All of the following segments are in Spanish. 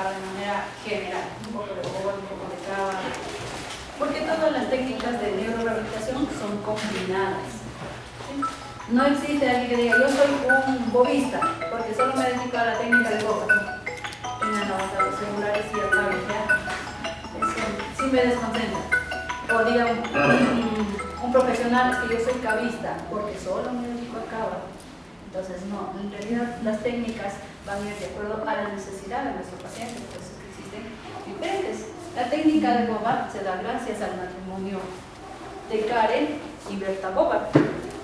trabajar de manera general, un poco de Boba, un poco de Cava, porque todas las técnicas de neurorehabilitación son combinadas. ¿Sí? No existe alguien que diga, yo soy un bobista, porque solo me dedico a la técnica de Boba. Tengan los celulares y acaben, ya. Eso sí me desconcentra. O diga un profesional, es que yo soy cavista, porque solo me dedico a Cava. Entonces, no, en realidad las técnicas van a ir de acuerdo a la necesidad de nuestro paciente, por eso existen diferentes. La técnica de Boba se da gracias al matrimonio de Karen y Berta Boba.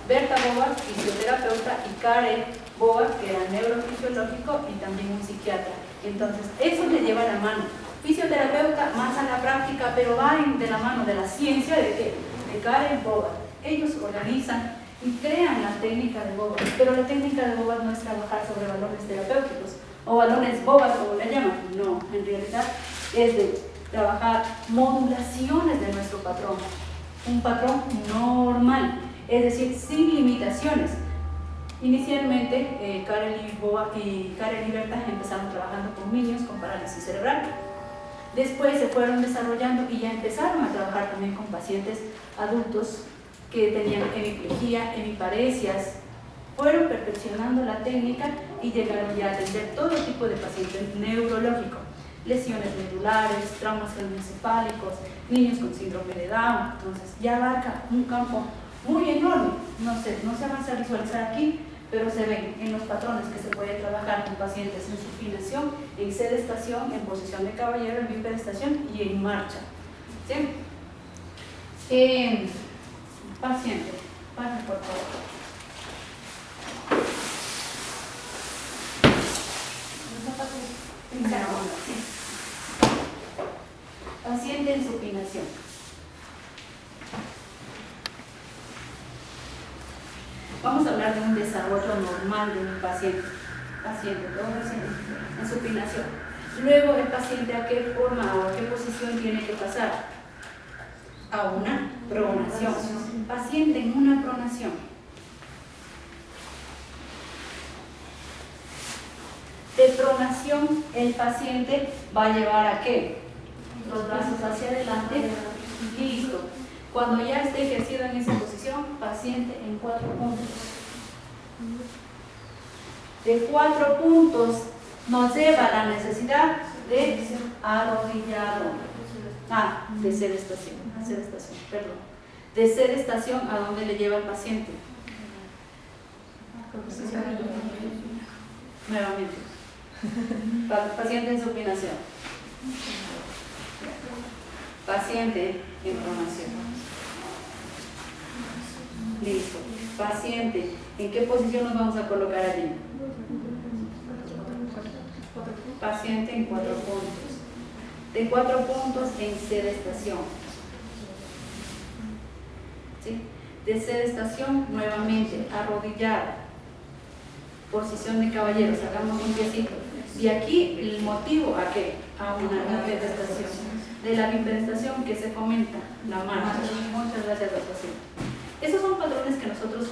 Berta Boba, fisioterapeuta, y Karen Boba, que era neurofisiológico y también un psiquiatra. Entonces, eso le lleva a la mano. Fisioterapeuta más a la práctica, pero va de la mano de la ciencia de qué? De Karen Boba. Ellos organizan y crean la técnica de Boba, pero la técnica de Boba no es trabajar sobre balones terapéuticos o balones Boba, como le llaman. No, en realidad es de trabajar modulaciones de nuestro patrón, un patrón normal, es decir, sin limitaciones. Inicialmente, Karen y Berta empezaron trabajando con niños con parálisis cerebral. Después se fueron desarrollando y ya empezaron a trabajar también con pacientes adultos que tenían hemiplegia, hemiparesias. Fueron perfeccionando la técnica y llegaron ya a atender todo tipo de pacientes neurológicos, lesiones medulares, traumas craneoencefálicos, niños con síndrome de Down. Entonces ya abarca un campo muy enorme. No se avanza a visualizar aquí, pero se ven en los patrones que se puede trabajar con pacientes en supinación, en sedestación, en posición de caballero, en bipedestación y en marcha. ¿Sí? Paciente, pasa por favor. Paciente en supinación. Vamos a hablar de un desarrollo normal de un paciente. Todos en supinación. Luego el paciente a qué forma o a qué posición tiene que pasar. A una pronación. Paciente en una pronación. De pronación, el paciente va a llevar a qué? Los brazos hacia adelante. Listo. Cuando ya esté ejercido en esa posición, paciente en 4 puntos. De 4 puntos nos lleva a la necesidad de arrodillado. De sedestación, perdón. De sedestación, ¿a dónde le lleva el paciente? Nuevamente. Paciente en supinación. Paciente en pronación. Listo. Paciente, ¿en qué posición nos vamos a colocar allí? Paciente en 4 puntos. De 4 puntos en sedestación. ¿Sí? De sedestación, nuevamente, arrodillado. Posición de caballeros, hagamos un piecito. Y aquí el motivo, ¿a qué? A una bipedestación. De la bipedestación que se fomenta la marcha. Muchas gracias, doctor. Esos son patrones que nosotros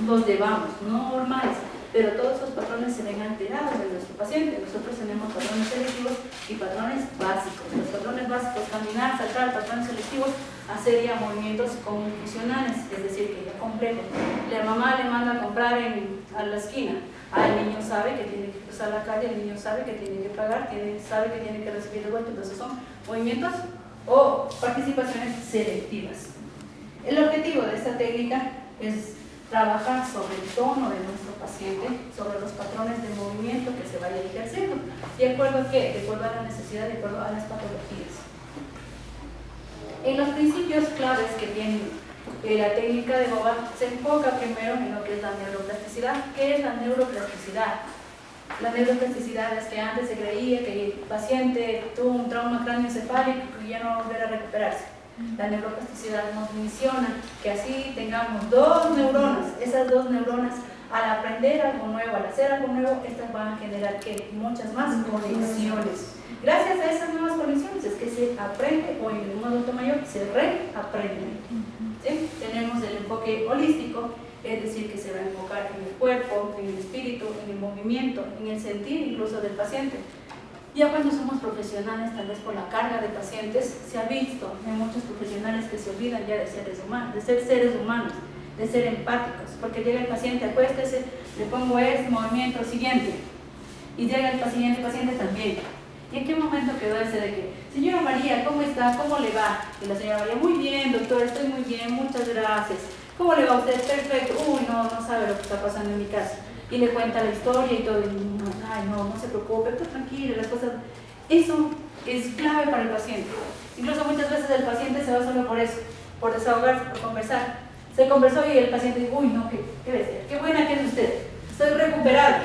los llevamos, normales, pero todos esos patrones se ven alterados en nuestro paciente. Nosotros tenemos patrones selectivos y patrones básicos. Los patrones básicos, caminar, saltar, patrones selectivos, hacer ya movimientos confusionales, es decir, que ya completo. La mamá le manda a comprar a la esquina. El niño sabe que tiene que cruzar la calle, el niño sabe que tiene que pagar, sabe que tiene que recibir de vuelta. Entonces son movimientos o participaciones selectivas. El objetivo de esta técnica es trabajar sobre el tono de nuestro paciente, sobre los patrones de movimiento que se vaya ejerciendo. ¿De acuerdo a qué? De acuerdo a la necesidad, de acuerdo a las patologías. En los principios claves que tiene la técnica de Boba, se enfoca primero en lo que es la neuroplasticidad. ¿Qué es la neuroplasticidad? La neuroplasticidad es que antes se creía que el paciente tuvo un trauma craneoencefálico y ya no va a volver a recuperarse. La neuroplasticidad nos menciona que así tengamos 2 neuronas, esas 2 neuronas al aprender algo nuevo, al hacer algo nuevo, estas van a generar ¿qué? Muchas más conexiones. Gracias a esas nuevas conexiones es que se aprende, o en un adulto mayor se reaprende. ¿Sí? Tenemos el enfoque holístico, es decir, que se va a enfocar en el cuerpo, en el espíritu, en el movimiento, en el sentir incluso del paciente. Ya cuando somos profesionales, tal vez por la carga de pacientes, se ha visto en muchos profesionales que se olvidan ya de seres humanos, de ser seres humanos, de ser empáticos, porque llega el paciente, acuéstese, le pongo este movimiento siguiente, y llega el paciente también. ¿Y en qué momento quedó ese de que, señora María, ¿cómo está? ¿Cómo le va? Y la señora María, muy bien, doctor, estoy muy bien, muchas gracias. ¿Cómo le va a usted? Perfecto. Uy, no sabe lo que está pasando en mi casa. Y le cuenta la historia y todo, y ay, no se preocupe, pues tranquilo, las cosas. Eso es clave para el paciente. Incluso muchas veces el paciente se va solo por eso, por desahogarse, por conversar. Se conversó y el paciente dice, uy, no, qué bestia, qué buena que es usted, estoy recuperado.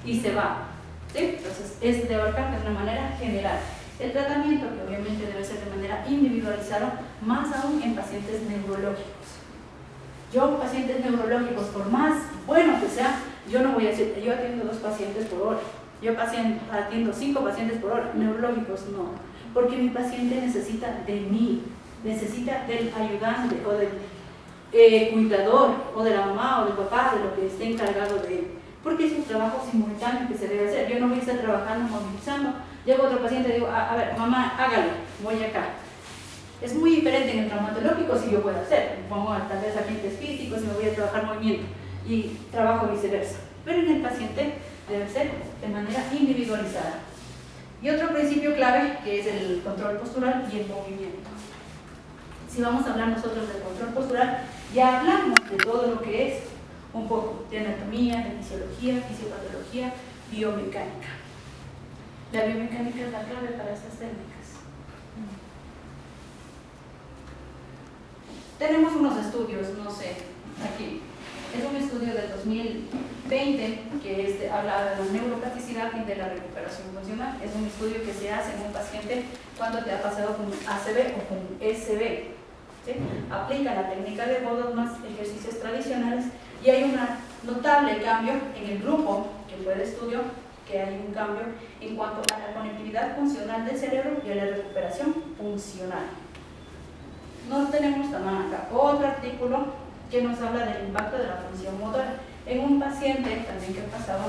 Y se va. ¿Sí? Entonces, es de abarcar de una manera general. El tratamiento, que obviamente debe ser de manera individualizada, más aún en pacientes neurológicos. Yo, pacientes neurológicos, por más bueno que sea, yo no voy a decir, yo atiendo 2 pacientes por hora, yo atiendo 5 pacientes por hora, neurológicos no, porque mi paciente necesita de mí, necesita del ayudante o del cuidador, o de la mamá o del papá, de lo que esté encargado de él, porque es un trabajo simultáneo que se debe hacer. Yo no voy a estar trabajando, movilizando, llego otro paciente y digo, a ver, mamá, hágalo, voy acá. Es muy diferente en el traumatológico si yo puedo hacer, me pongo tal vez agentes físicos y me voy a trabajar movimiento y trabajo viceversa, pero en el paciente debe ser de manera individualizada. Y otro principio clave que es el control postural y el movimiento. Si vamos a hablar nosotros del control postural, ya hablamos de todo lo que es un poco de anatomía, de fisiología, fisiopatología, biomecánica. La biomecánica es la clave para estas técnicas. Tenemos unos estudios, no sé, aquí. Es un estudio del 2020 que habla de la neuroplasticidad y de la recuperación funcional. Es un estudio que se hace en un paciente cuando te ha pasado con ACV o con SB. ¿Sí? Aplica la técnica de Bodot más ejercicios tradicionales y hay un notable cambio en el grupo que fue de estudio, que hay un cambio en cuanto a la conectividad funcional del cerebro y a la recuperación funcional. No tenemos también acá otro artículo que nos habla del impacto de la función motora en un paciente también que pasaba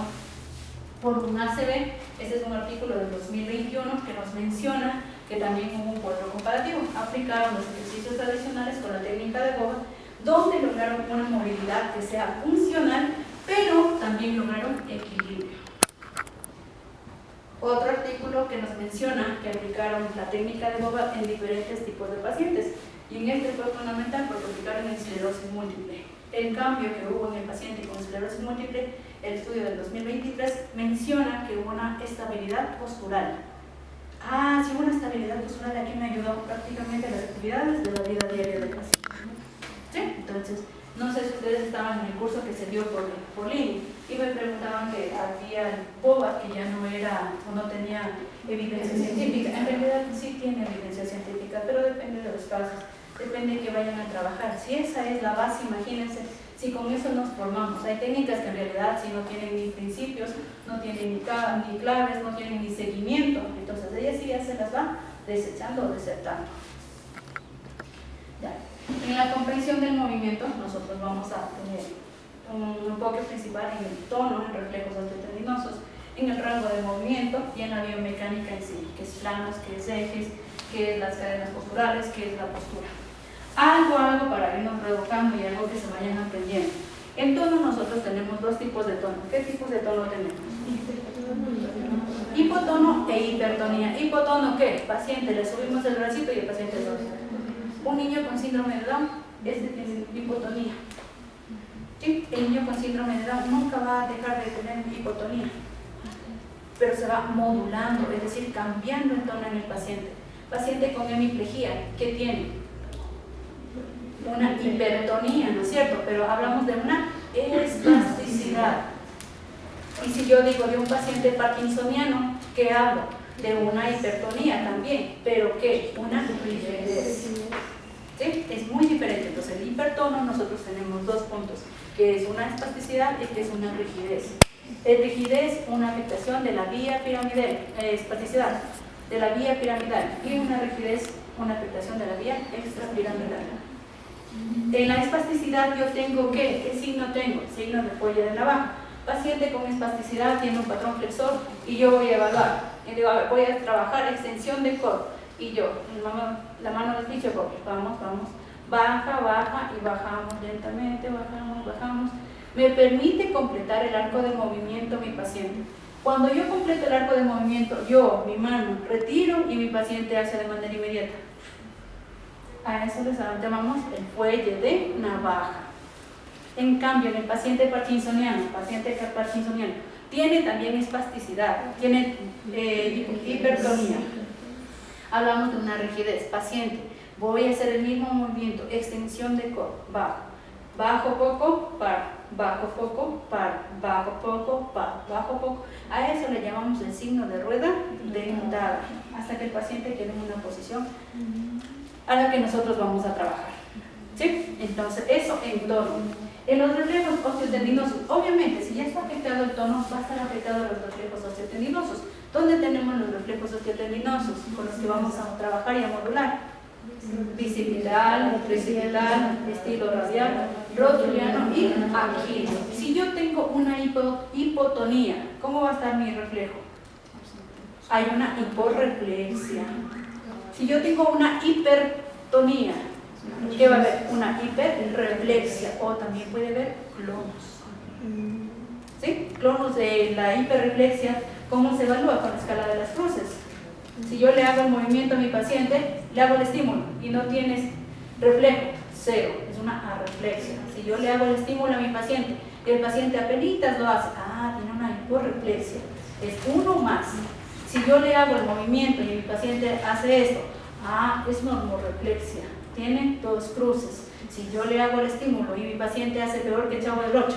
por un ACV. Este es un artículo del 2021 que nos menciona que también hubo un cuadro comparativo. Aplicaron los ejercicios tradicionales con la técnica de Bodot, donde lograron una movilidad que sea funcional, pero también lograron equilibrio. Otro artículo que nos menciona que aplicaron la técnica de Bodot en diferentes tipos de pacientes, y en este fue fundamental porque aplicaron en esclerosis múltiple. El cambio que hubo en el paciente con esclerosis múltiple, el estudio del 2023 menciona que hubo una estabilidad postural. Si hubo una estabilidad postural, aquí me ayudó prácticamente a las actividades de la vida diaria del paciente. ¿Sí? Entonces, no sé si ustedes estaban en el curso que se dio por línea y me preguntaban que había BOBA que ya no era o no tenía evidencia científica. En realidad sí tiene evidencia científica, pero depende de los casos, depende de que vayan a trabajar. Si esa es la base, imagínense, si con eso nos formamos. Hay técnicas que en realidad si no tienen ni principios, no tienen ni claves, no tienen ni seguimiento, entonces ellas sí ya se las va desechando o desertando. Ya. En la comprensión del movimiento nosotros vamos a tener un enfoque principal en el tono, en reflejos antetendinosos, en el rango de movimiento y en la biomecánica en sí, que es planos, que es ejes, que es las cadenas posturales, que es la postura. Algo para irnos reeducando y algo que se vayan aprendiendo. En tono nosotros tenemos 2 tipos de tono. ¿Qué tipos de tono tenemos? Hipotono e hipertonía. ¿Hipotono qué? Paciente, le subimos el bracito y el paciente lo... Un niño con síndrome de Down, tiene hipotonía. ¿Sí? El niño con síndrome de Down nunca va a dejar de tener hipotonía, pero se va modulando, es decir, cambiando el tono en el paciente. Paciente con hemiplegia, ¿qué tiene? Una hipertonía, ¿no es cierto? Pero hablamos de una espasticidad. Y si yo digo de un paciente parkinsoniano, ¿qué hablo? De una hipertonía también, pero ¿qué? Una rigidez. ¿Sí? Es muy diferente. Entonces el hipertono nosotros tenemos 2 puntos, que es una espasticidad y que es una rigidez. Rigidez, una afectación de la vía piramidal, espasticidad de la vía piramidal, y una rigidez, una afectación de la vía extrapiramidal. En la espasticidad yo tengo ¿qué signo tengo? Signo de folla de navaja. paciente con espasticidad tiene un patrón flexor y yo voy a evaluar. Y digo, a ver, voy a trabajar extensión de core. Y yo, la mano del bicho, vamos, baja, baja y bajamos lentamente, bajamos. Me permite completar el arco de movimiento mi paciente. Cuando yo completo el arco de movimiento, yo, mi mano, retiro y mi paciente hace de manera inmediata. A eso les llamamos el fuelle de navaja. En cambio, en el paciente parkinsoniano tiene también espasticidad, tiene hipertonía. Hablamos de una rigidez. Paciente, voy a hacer el mismo movimiento, extensión de core, bajo poco, bajo poco, bajo poco, bajo poco. A eso le llamamos el signo de rueda dentada, hasta que el paciente quede en una posición a la que nosotros vamos a trabajar. ¿Sí? Entonces, eso en tono. En los reflejos osteotendinosos, obviamente, si ya está afectado el tono, va a estar afectado los reflejos osteotendinosos. ¿Dónde tenemos los reflejos osteotendinosos con los que vamos a trabajar y a modular? Bicipital, precipital, estilo radial, rotuliano y aquilo. Si yo tengo una hipotonía, ¿cómo va a estar mi reflejo? Hay una hiporreflexia. Si yo tengo una hipertonía, ¿qué va a haber? Una hiperreflexia, o también puede haber clonos. ¿Sí? Clonos de la hiperreflexia, ¿cómo se evalúa? Con la escala de las cruces. Si yo le hago el movimiento a mi paciente, le hago el estímulo y no tienes reflejo, 0, es una arreflexia. Si yo le hago el estímulo a mi paciente y el paciente apenitas lo hace, tiene una hiporreflexia, es 1 más. Si yo le hago el movimiento y mi paciente hace esto, es normoreflexia, tiene 2 cruces. Si yo le hago el estímulo y mi paciente hace peor que Chavo del 8,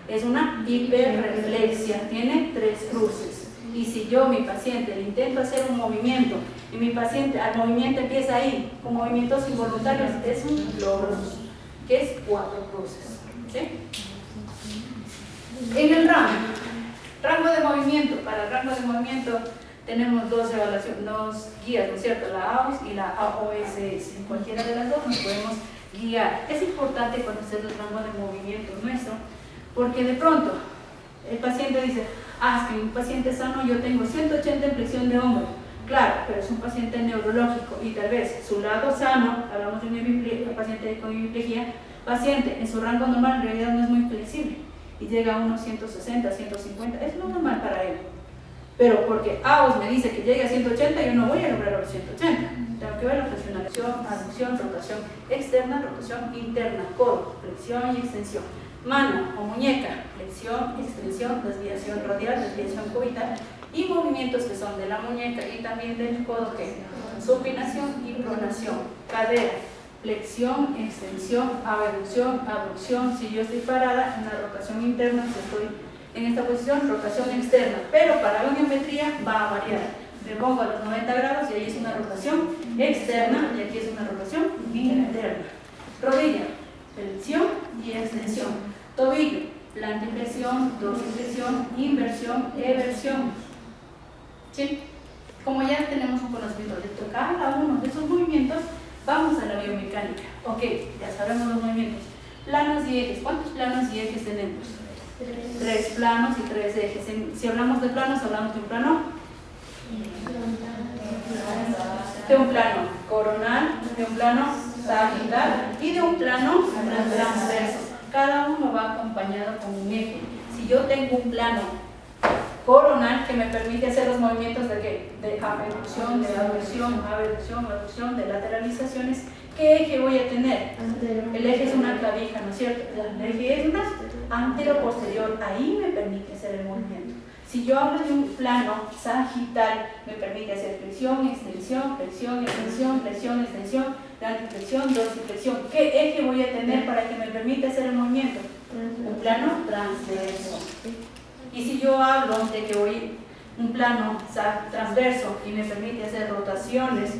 es una hiperreflexia, tiene 3 cruces. Y si yo, mi paciente, le intento hacer un movimiento y mi paciente al movimiento empieza ahí con movimientos involuntarios, es un logros, que es 4 cruces. ¿Sí? En el rango de movimiento, para el rango de movimiento tenemos 2 guías, ¿no es cierto? La AOS y la AOSS. En cualquiera de las dos nos podemos guiar. Es importante conocer el rango de movimiento nuestro, porque de pronto el paciente dice, es que un paciente sano yo tengo 180 en flexión de hombro. Claro, pero es un paciente neurológico y tal vez su lado sano, hablamos de un paciente con hemiplegia, paciente en su rango normal en realidad no es muy flexible y llega a unos 160, 150, es lo normal para él. Pero porque AOS me dice que llegue a 180, yo no voy a lograr los 180. Tengo que ver la flexionación, aducción, rotación externa, rotación interna, codo, flexión y extensión. Mano o muñeca, flexión, extensión, desviación radial, desviación cubital y movimientos que son de la muñeca y también del codo, que supinación y pronación. Cadera, flexión, extensión, abducción. Si yo estoy parada en la rotación interna, si estoy en esta posición, rotación externa, pero para la geometría va a variar. Me pongo a los 90 grados y ahí es una rotación externa y aquí es una rotación interna. Rodilla, flexión y extensión. Tobillo, plantiflexión, dorsiflexión, inversión, eversión. ¿Sí? Como ya tenemos un conocimiento de cada uno de esos movimientos, vamos a la biomecánica. Ok, ya sabemos los movimientos. Planos y ejes. ¿Cuántos planos y ejes tenemos? 3 planos y 3 ejes. Si hablamos de planos, hablamos de un plano. De un plano coronal, de un plano sagital y de un plano transverso. Cada uno va acompañado con un eje. Si yo tengo un plano coronal que me permite hacer los movimientos de ¿qué? De abducción, de abducción, de lateralizaciones, ¿qué eje voy a tener? El eje es una clavija, ¿no es cierto? El eje es una antero-posterior, ahí me permite hacer el movimiento. Si yo hablo de un plano sagital, me permite hacer flexión, extensión, plantiflexión, dorsiflexión. ¿Qué eje voy a tener para que me permita hacer el movimiento? Un plano transverso. Y si yo hablo de que voy un plano transverso y me permite hacer rotaciones,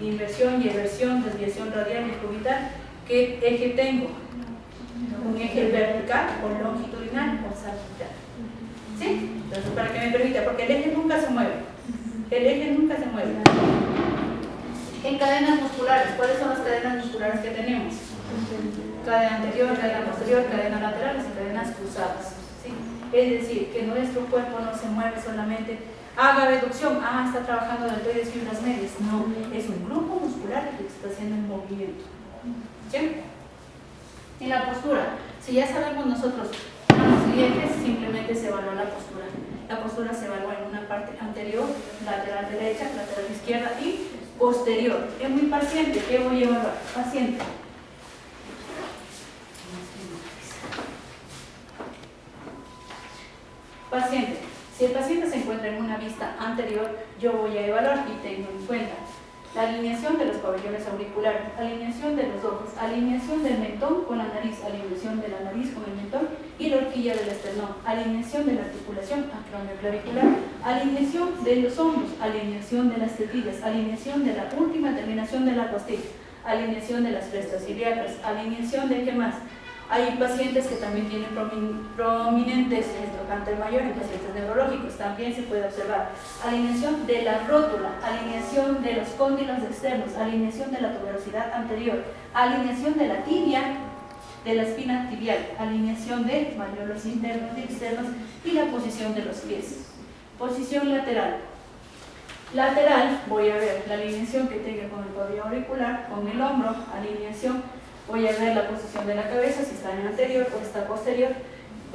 inversión y eversión, desviación radial y cubital, ¿qué eje tengo? Un eje vertical o longitudinal o sagital. ¿Sí? Entonces, para que me permita, porque el eje nunca se mueve. En cadenas musculares, ¿cuáles son las cadenas musculares que tenemos? Cadena anterior, cadena posterior, cadenas laterales y cadenas cruzadas. ¿Sí? Es decir, que nuestro cuerpo no se mueve solamente, haga reducción, está trabajando deltoides, fibras medias. No, es un grupo muscular que está haciendo el movimiento. ¿Sí? Y la postura, si ya sabemos nosotros manos y ejes, simplemente se evalúa la postura. La postura se evalúa en una parte anterior, lateral derecha, lateral izquierda y posterior. En mi paciente, ¿qué voy a evaluar? Paciente. Paciente. Si el paciente se encuentra en una vista anterior, yo voy a evaluar y tengo en cuenta la alineación de los pabellones auriculares, alineación de los ojos, alineación del mentón con la nariz, alineación de la nariz con el mentón y la horquilla del esternón, alineación de la articulación acromioclavicular, alineación de los hombros, alineación de las tetillas, alineación de la última terminación de la costilla, alineación de las crestas ilíacas, alineación de ¿qué más? Hay pacientes que también tienen prominentes trocánter mayor en pacientes neurológicos, también se puede observar alineación de la rótula, alineación de los cóndilos externos, alineación de la tuberosidad anterior, alineación de la tibia, de la espina tibial, alineación de malleolos internos y externos y la posición de los pies. Posición lateral. Lateral, voy a ver la alineación que tenga con el pabellón auricular, con el hombro, alineación. Voy a ver la posición de la cabeza, si está en anterior o está posterior.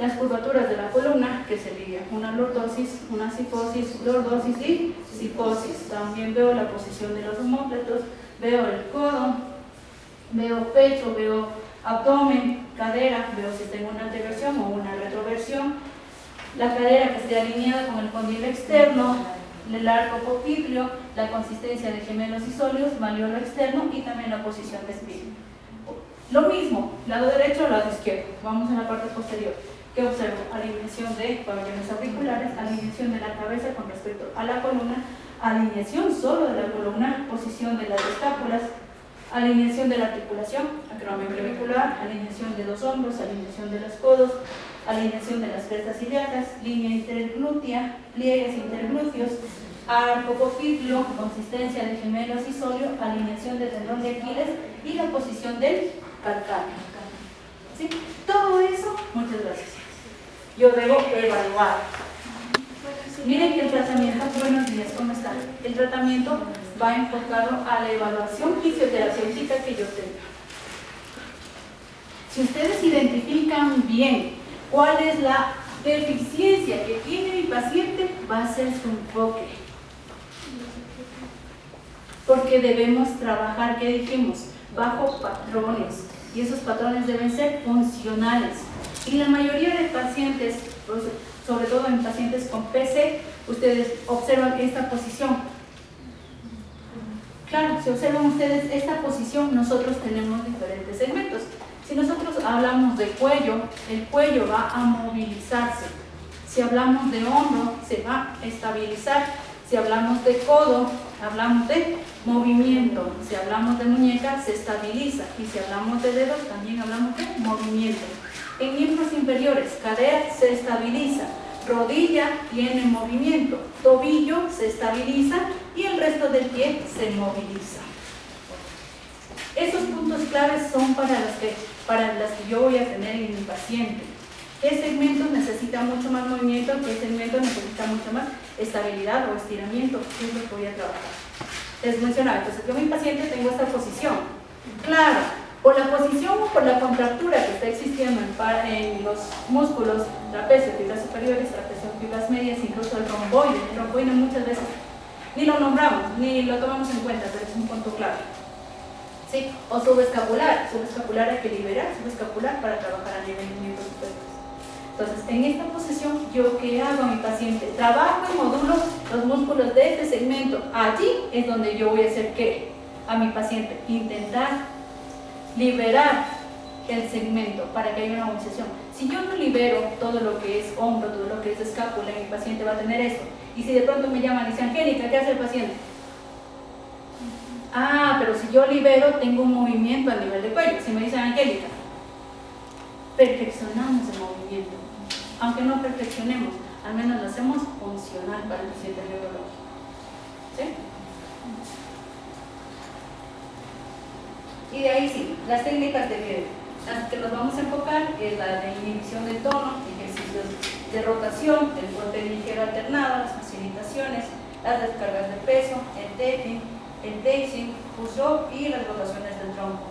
Las curvaturas de la columna, que sería una lordosis, una sifosis, lordosis y sifosis. También veo la posición de los omóplatos, veo el codo, veo pecho, veo abdomen, cadera, veo si tengo una anteversión o una retroversión. La cadera que esté alineada con el cóndilo externo, el arco popliteo, la consistencia de gemelos y sólidos, malleolo externo y también la posición de espina. Lo mismo, lado derecho o lado izquierdo. Vamos a la parte posterior. ¿Qué observo? Alineación de pabellones auriculares, alineación de la cabeza con respecto a la columna, alineación solo de la columna, posición de las escápulas, alineación de la articulación acromioclavicular, alineación de los hombros, alineación de los codos, alineación de las crestas ilíacas, línea interglútea, pliegues interglúteos, arco popliteo, consistencia de gemelos y sóleo, alineación del tendón de Aquiles y la posición del calcáneo. ¿Sí? Todo eso, muchas gracias. Yo debo evaluar. Miren que el tratamiento, buenos días, ¿cómo están? El tratamiento va enfocado a la evaluación fisioterapéutica que yo tenga. Si ustedes identifican bien cuál es la deficiencia que tiene mi paciente, va a ser su enfoque. Porque debemos trabajar, ¿qué dijimos? Bajo patrones. Y esos patrones deben ser funcionales. Y la mayoría de pacientes, sobre todo en pacientes con PC, ustedes observan esta posición. Claro, si observan ustedes esta posición, nosotros tenemos diferentes segmentos. Si nosotros hablamos de cuello, el cuello va a movilizarse. Si hablamos de hombro, se va a estabilizar. Si hablamos de codo, hablamos de movimiento. Si hablamos de muñeca, se estabiliza. Y si hablamos de dedos, también hablamos de movimiento. En miembros inferiores, cadera se estabiliza, rodilla tiene movimiento, tobillo se estabiliza y el resto del pie se moviliza. Esos puntos claves son para las que yo voy a tener en mi paciente. ¿Qué segmentos necesita mucho más movimiento? ¿Qué segmentos necesita mucho más estabilidad o estiramiento? ¿Qué es lo que voy a trabajar? Les mencionaba, entonces yo en mi paciente tengo esta posición. Claro, por la posición o por la contractura que está existiendo en los músculos trapecio, fibras superiores, trapecio, fibras medias, incluso el romboide. El romboide muchas veces ni lo nombramos, ni lo tomamos en cuenta, pero es un punto clave. ¿Sí? O subescapular hay que liberar subescapular para trabajar a nivel de miembros superiores. Entonces, en esta posición, ¿yo qué hago a mi paciente? Trabajo y modulo los músculos de este segmento. Allí es donde yo voy a hacer ¿qué? A mi paciente, intentar liberar el segmento para que haya una movilización. Si yo no libero todo lo que es hombro, todo lo que es escápula, mi paciente va a tener esto. Y si de pronto me llaman y dicen, Angélica, ¿qué hace el paciente? Pero si yo libero, tengo un movimiento a nivel de cuello. Si me dicen, Angélica, perfeccionamos el movimiento. Aunque no perfeccionemos, al menos lo hacemos funcional para el paciente neurológico. ¿Sí? Y de ahí sí, las técnicas de bien. Las que nos vamos a enfocar es la de inhibición del tono, ejercicios de rotación, el frote ligero alternado, las facilitaciones, las descargas de peso, el tapping, el dazing, push-up y las rotaciones del tronco.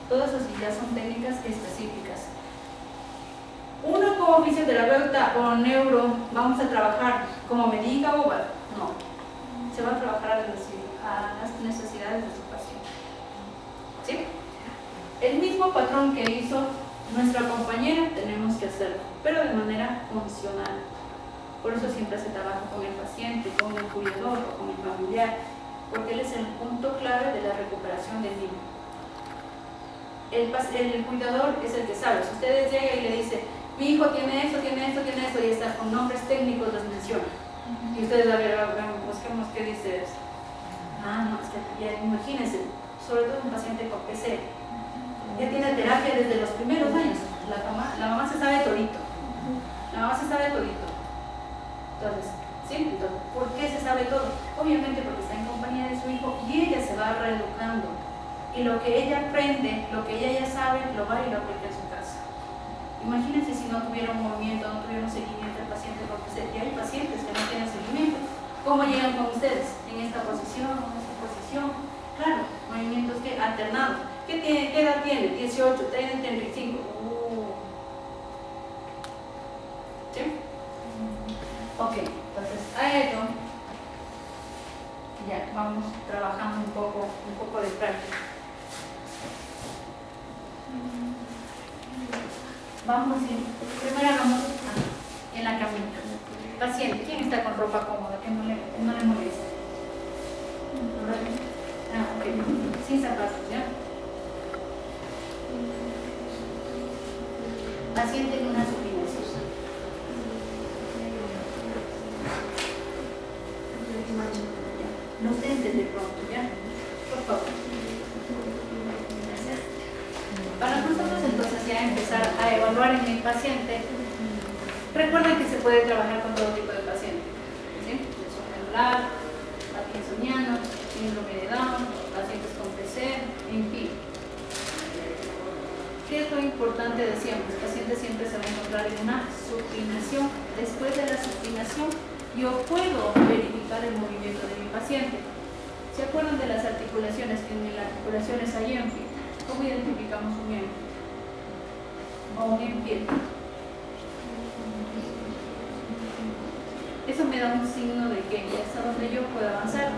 Todas esas ya son técnicas específicas. Uno como fisioterapeuta o neuro, ¿vamos a trabajar como me diga o va? No. Se va a trabajar a las necesidades de su paciente. ¿Sí? El mismo patrón que hizo nuestra compañera tenemos que hacerlo, pero de manera funcional. Por eso siempre se trabaja con el paciente, con el cuidador o con el familiar, porque él es el punto clave de la recuperación del niño. El cuidador es el que sabe. Si ustedes llegan y le dicen, mi hijo tiene esto, tiene esto, tiene esto, y está con nombres técnicos, los menciona. Y ustedes a ver, busquemos qué dice eso. No, es que ya imagínense, sobre todo un paciente con PC. Ya tiene terapia desde los primeros años. La mamá se sabe todito. La mamá se sabe todito. Entonces, ¿sí? Entonces, ¿por qué se sabe todo? Obviamente porque está en compañía de su hijo y ella se va reeducando. Y lo que ella aprende, lo que ella ya sabe, lo va y lo aplica en su casa. Imagínense si no tuviera un movimiento, no tuviera un seguimiento del paciente, porque ya hay pacientes que no tienen seguimiento. ¿Cómo llegan con ustedes? En esta posición, en esta posición. Claro, movimientos que alternados. ¿Qué edad tiene? 18, 35. ¿Sí? Ok, entonces a esto ya vamos trabajando un poco de práctica. Vamos a ir, primero hagamos en la camita. Paciente, ¿quién está con ropa cómoda? Que no le moleste. Ok, sin zapatos, ¿ya? Paciente en una supinación. Los lentes de pronto, ¿ya? Por favor. Gracias. Para nosotros entonces ya empezar a evaluar en el paciente, recuerden que se puede trabajar con todo tipo de pacientes, ¿sí? Lesión medular, parkinsoniano, síndrome de Down, pacientes con PC, en fin. ¿Qué es lo importante? Decíamos, el paciente siempre se va a encontrar en una supinación. Después de la supinación, yo puedo verificar el movimiento de mi paciente. ¿Se acuerdan de las articulaciones? Que en las articulaciones hay enfield. ¿Cómo identificamos un enfield? O un enfield. Eso me da un signo de que hasta donde yo puedo avanzar.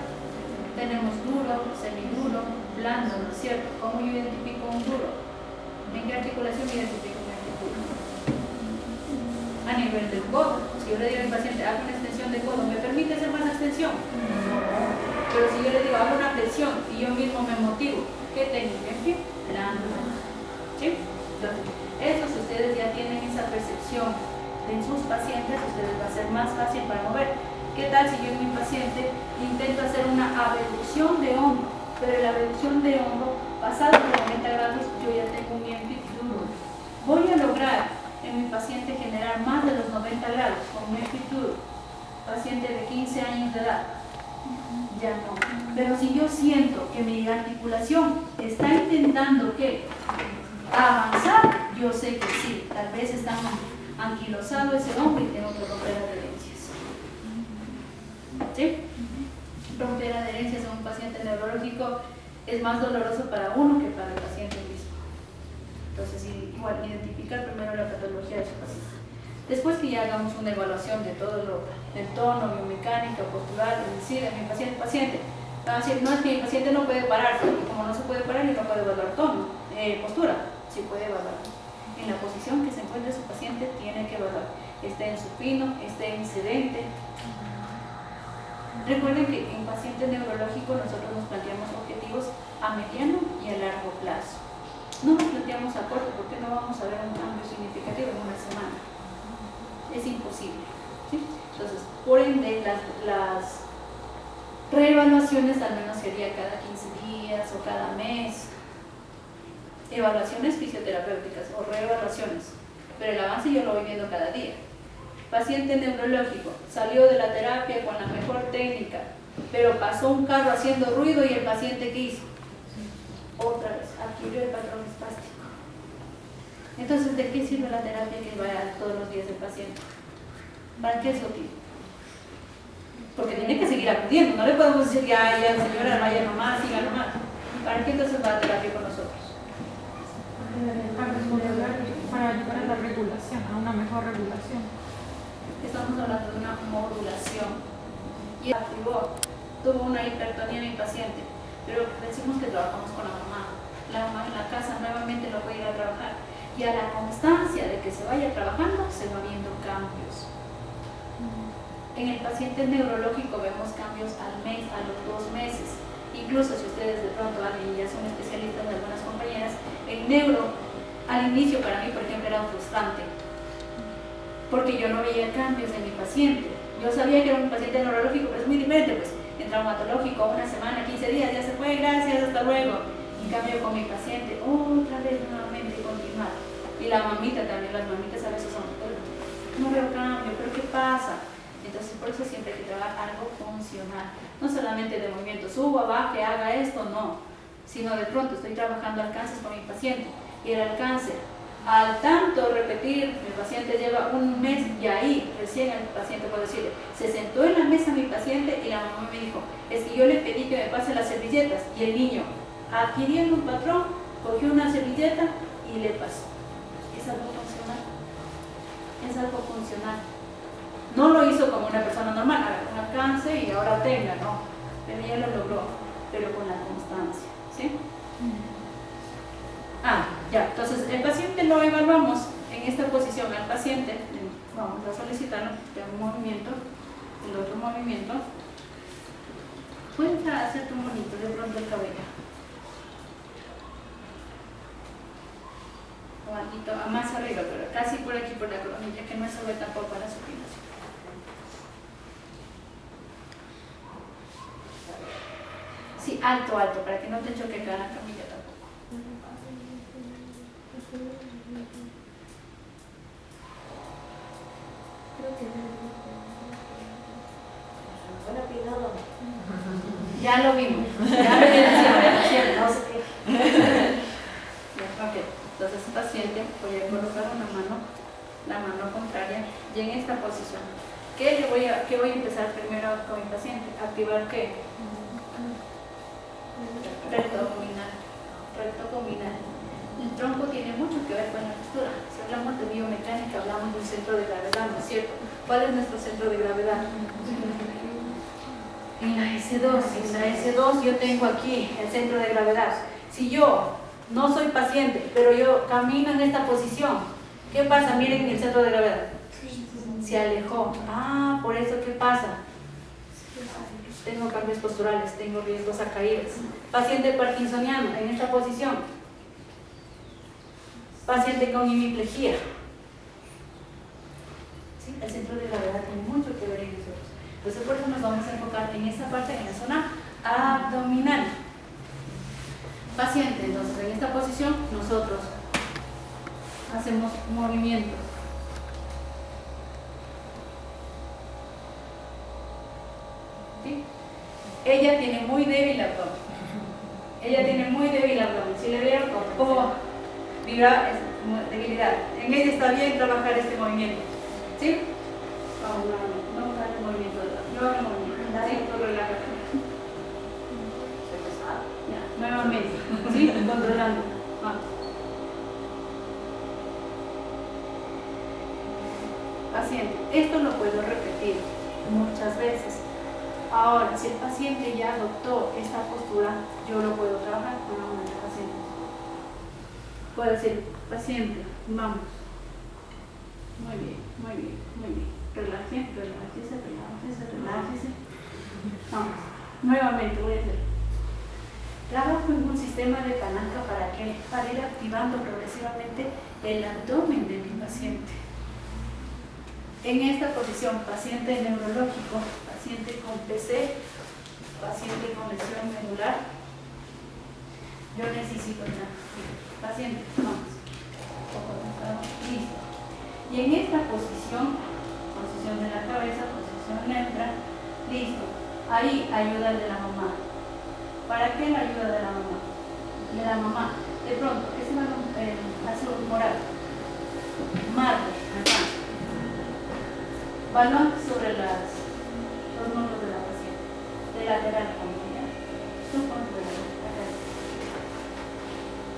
Tenemos duro, semiduro, blando, ¿no es cierto? ¿Cómo yo identifico un duro? ¿En qué articulación identifico un enfield? A nivel del codo. Si yo le digo al paciente, haga una extensión de codo, ¿me permite hacer más extensión? No. Pero si yo le digo, haga una flexión y yo mismo me motivo, ¿qué técnica? En fin, blando. ¿Sí? Entonces, eso si ustedes ya tienen esa percepción en sus pacientes, ustedes va a ser más fácil para mover. ¿Qué tal si yo en mi paciente intento hacer una abducción de hombro? Pero la abducción de hombro, pasado por 90 grados, yo ya tengo un enfield duro. Voy a lograr en mi paciente generar más de los 90 grados con un enfield duro. Paciente de 15 años de edad, ya no. Pero si yo siento que mi articulación está intentando que avanzar, yo sé que sí, tal vez está anquilosado ese hombro y tengo que romper adherencias. ¿Sí? Romper adherencias en un paciente neurológico es más doloroso para uno que para el paciente mismo. Entonces, igual, identificar primero la patología de su paciente. Después que ya hagamos una evaluación de todo el tono, biomecánica, postural, es decir, en mi paciente, no es que mi paciente no puede pararse, porque como no se puede parar, no puede evaluar tono, postura, sí puede evaluar. En la posición que se encuentre su paciente, tiene que evaluar. Esté en supino, esté en sedente. Recuerden que en paciente neurológico nosotros nos planteamos objetivos a mediano y a largo plazo. No nos planteamos a corto porque no vamos a ver un cambio significativo en una semana. Es imposible. ¿Sí? Entonces, por ende, las reevaluaciones al menos sería cada 15 días o cada mes. Evaluaciones fisioterapéuticas o reevaluaciones. Pero el avance yo lo voy viendo cada día. Paciente neurológico, salió de la terapia con la mejor técnica, pero pasó un carro haciendo ruido y el paciente ¿qué hizo? Otra vez, a adquirió el patrón espástico. Entonces, ¿de qué sirve la terapia que vaya todos los días el paciente? ¿Para qué es útil? Porque tiene que seguir acudiendo, no le podemos decir ya señora, vaya nomás, siga nomás. ¿Para qué entonces va a terapia con nosotros? Para ayudar a la regulación, a una mejor regulación. Estamos hablando de una modulación. Y activó, tuvo una hipertonía en mi paciente, pero decimos que trabajamos con la mamá. La mamá en la casa nuevamente lo puede ir a trabajar. Y a la constancia de que se vaya trabajando, se va viendo cambios. En el paciente neurológico vemos cambios al mes, a los 2 meses. Incluso si ustedes de pronto alguien ya son especialistas de algunas compañeras, el neuro al inicio para mí, por ejemplo, era frustrante. Porque yo no veía cambios en mi paciente. Yo sabía que era un paciente neurológico, pero es muy diferente, pues, en traumatológico, una semana, 15 días, ya se fue, gracias, hasta luego. En cambio con mi paciente, otra vez nuevamente continuar. Y la mamita también, las mamitas a veces son, no veo cambio, pero ¿qué pasa? Entonces, por eso siempre hay que trabajar algo funcional. No solamente de movimiento, suba, baje, haga esto, no. Sino de pronto estoy trabajando alcances con mi paciente. Y el alcance, al tanto repetir, mi paciente lleva 1 mes y ahí recién el paciente puede decirle, se sentó en la mesa mi paciente y la mamá me dijo, es que yo le pedí que me pase las servilletas. Y el niño, adquiriendo un patrón, cogió una servilleta y le pasó. Es algo funcional. Es algo funcional. No lo hizo como una persona normal, haga un alcance y ahora tenga, no. Pero ya lo logró, pero con la constancia, ¿sí? Ya, entonces el paciente lo evaluamos en esta posición. Al paciente, vamos a solicitarlo de un movimiento, el otro movimiento. Puedes hacer tu monito de pronto el cabello. O algo más arriba, pero casi por aquí, por la coronilla, que no se ve tampoco para su supinación. Sí, alto, para que no te choque acá la camilla tampoco. Ya lo vimos, ya lo no sé qué. Ok, entonces paciente, voy a colocar la mano contraria, y en esta posición, ¿qué voy a empezar primero con mi paciente? ¿Activar qué? Recto abdominal. El tronco tiene mucho que ver con la postura. Si hablamos de biomecánica, hablamos de un centro de gravedad, ¿no es cierto? ¿Cuál es nuestro centro de gravedad? En la S2. En la S2 yo tengo aquí el centro de gravedad. Si yo no soy paciente, pero yo camino en esta posición, ¿qué pasa? Miren el centro de gravedad. Se alejó. Por eso, ¿qué pasa? Tengo cambios posturales, tengo riesgos a caídas. Paciente parkinsoniano en esta posición. Paciente con hemiplejía. ¿Sí? El centro de gravedad tiene mucho que ver en nosotros. Entonces, por eso nos vamos a enfocar en esta parte, en la zona abdominal. Paciente, entonces, en esta posición, nosotros hacemos movimientos. ¿Sí? Ella tiene muy débil abdomen. Si le vieron como vibra, es debilidad. En ella está bien trabajar este movimiento. ¿Sí? Vamos a dar el movimiento de lado. Yo hago el movimiento. ¿Sí? Tú relájate. Ya, nuevamente. ¿Sí? Controlando. Vamos. Paciente. Esto lo puedo repetir muchas veces. Ahora, si el paciente ya adoptó esta postura, yo lo puedo trabajar con una paciente. Puedo decir, paciente, vamos. Muy bien. Relájese. Vamos. Nuevamente voy a hacer. Trabajo en un sistema de palanca para ir activando progresivamente el abdomen de mi paciente. En esta posición, paciente neurológico, paciente con PC, paciente con lesión medular, yo necesito paciente, vamos, listo. Y en esta posición de la cabeza, posición neutra, listo. Ahí ayuda de la mamá. ¿Para qué la ayuda de la mamá? De pronto, ese azul morado, marco, acá, balón sobre los muslos de la paciente, de lateral, su control, acá.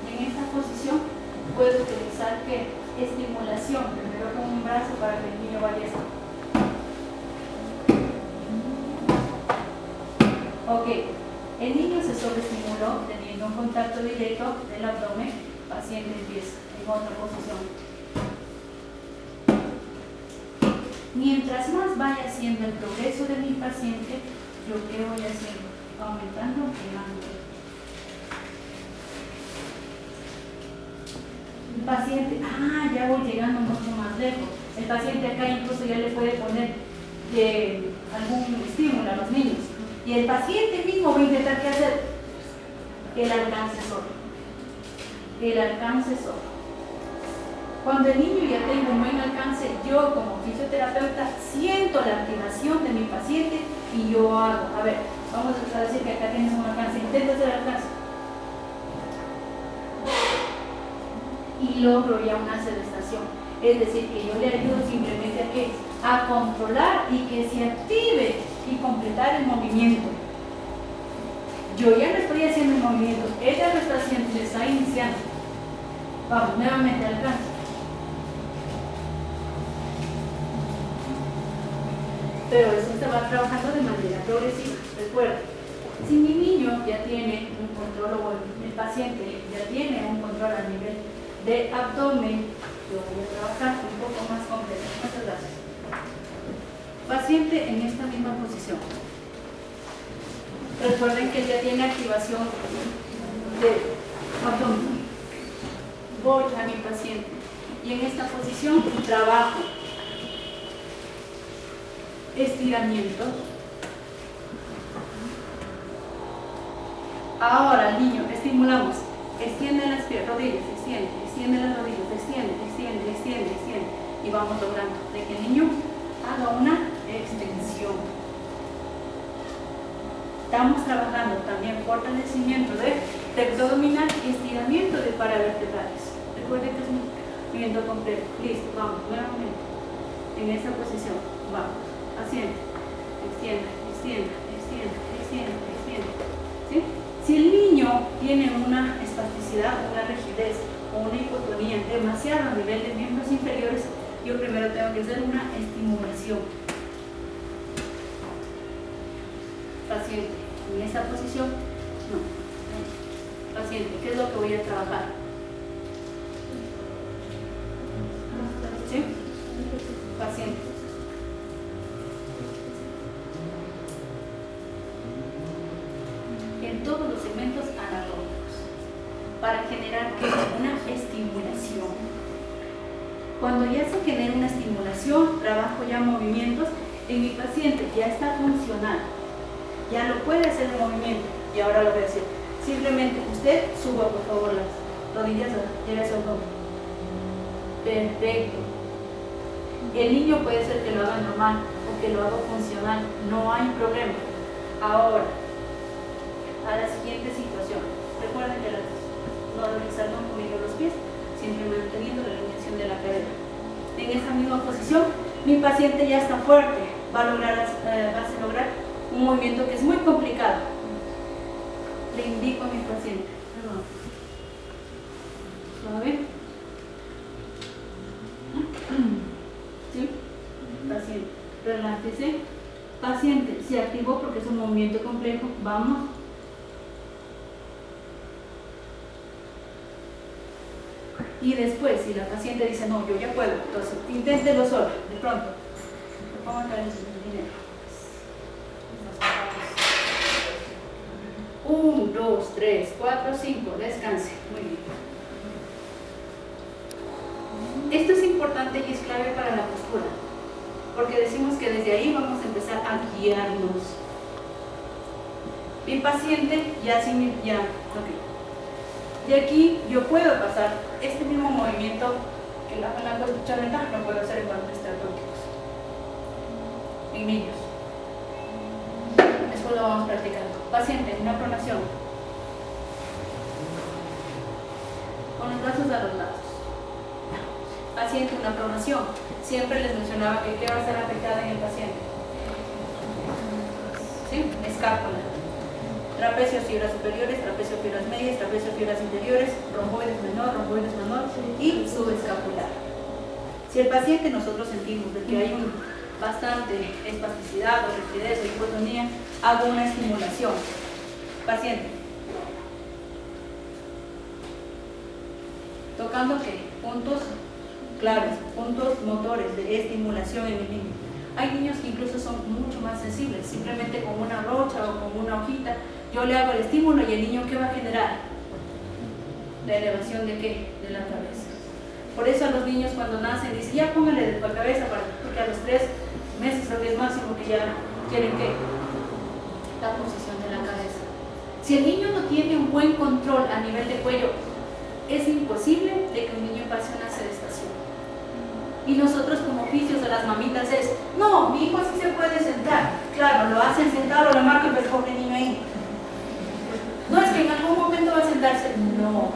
Y en esta posición puedo utilizar ¿qué? Estimulación, primero con un brazo para que el niño vaya así. Ok, el niño se sobreestimuló teniendo un contacto directo del abdomen, paciente empieza en otra posición. Mientras más vaya haciendo el progreso de mi paciente, yo qué voy haciendo, aumentando el ángulo. El paciente, ya voy llegando mucho más lejos. El paciente acá incluso ya le puede poner algún estímulo a los niños. Y el paciente mismo va a intentar ¿qué hacer? El alcance solo. El alcance solo. Cuando el niño ya tenga un buen alcance, yo como fisioterapeuta siento la activación de mi paciente y yo hago. A ver, vamos a decir que acá tienes un alcance. Intenta hacer el alcance. Y logro ya una sedestación. Es decir, que yo le ayudo simplemente a ¿qué? A controlar y que se active y completar el movimiento. Yo ya no estoy haciendo el movimiento, ella lo está haciendo, se está iniciando. Vamos, nuevamente alcance. Pero eso se va trabajando de manera progresiva. Recuerda, si mi niño ya tiene un control, o el paciente ya tiene un control a nivel de abdomen, yo voy a trabajar un poco más completo. Muchas gracias. Paciente en esta misma posición. Recuerden que ya tiene activación de abdomen. Voy a mi paciente y en esta posición trabajo estiramiento. Ahora, niño, estimulamos. Extiende las rodillas, extiende las rodillas, extiende. Y vamos logrando de que el niño haga una extensión. Estamos trabajando también fortalecimiento de abdominal y estiramiento de paravertebrales. Recuerden que es un movimiento completo. Listo, vamos, nuevamente. En esta posición, vamos. Haciendo, extienda. ¿Sí? Si el niño tiene una espasticidad, una rigidez o una hipotonía demasiado a nivel de miembros inferiores, yo primero tengo que hacer una estimulación. Paciente, en esa posición, no. Paciente, ¿qué es lo que voy a trabajar? ¿Sí? Paciente. En todos los segmentos anatómicos, para generar una estimulación. Cuando ya se genera una estimulación, trabajo ya movimientos, en mi paciente ya está funcional, ya lo puede hacer el movimiento. Y ahora lo voy a decir, simplemente usted suba por favor las rodillas, llega a su abdomen. Perfecto. El niño puede ser que lo haga normal o que lo haga funcional, no hay problema. Ahora, a la siguiente situación, recuerden que no deben estar moviendo los pies, siempre manteniendo la alineación de la cadera. En esa misma posición, mi paciente ya está fuerte, va a lograr un movimiento que es muy complicado. Le indico a mi paciente, suave. ¿Sí? Paciente, relájese. Paciente, se activó porque es un movimiento complejo, vamos. Y después, si la paciente dice, no, yo ya puedo, entonces inténtelo solo, de pronto. Vamos a traer el dinero. 1, 2, 3, 4, 5, descanse. Muy bien. Esto es importante y es clave para la postura, porque decimos que desde ahí vamos a empezar a guiarnos. Mi paciente ok. De aquí yo puedo pasar este mismo movimiento que la cuchareta lo puedo hacer en cuanto esté atónicos. En niños. Después lo vamos practicando. Paciente, una pronación. con los brazos a los lados. Paciente, una pronación. Siempre les mencionaba que ¿qué va a estar afectada en el paciente? ¿Sí? Escápula. Trapecio, fibras superiores, trapecio, fibras medias, trapecio, fibras interiores, romboides menor y subescapular. Si el paciente nosotros sentimos de que hay bastante espasticidad o rigidez o hipotonía, hago una estimulación. Paciente. Tocando ¿qué? Puntos claves, puntos motores de estimulación en el niño. Hay niños que incluso son mucho más sensibles, simplemente con una brocha o con una hojita, yo le hago el estímulo y el niño ¿qué va a generar? La elevación de ¿qué? De la cabeza. Por eso a los niños cuando nacen dicen, ya póngale de la cabeza, porque a los 3 meses creo que es máximo que ya quieren ¿qué? La posición de la cabeza. Si el niño no tiene un buen control a nivel de cuello, es imposible de que un niño pase una sedestación. Y nosotros como oficios de las mamitas es, no, mi hijo sí se puede sentar. Claro, lo hacen sentado, lo marcan, pero el pobre niño ahí. No es que en algún momento va a sentarse. No.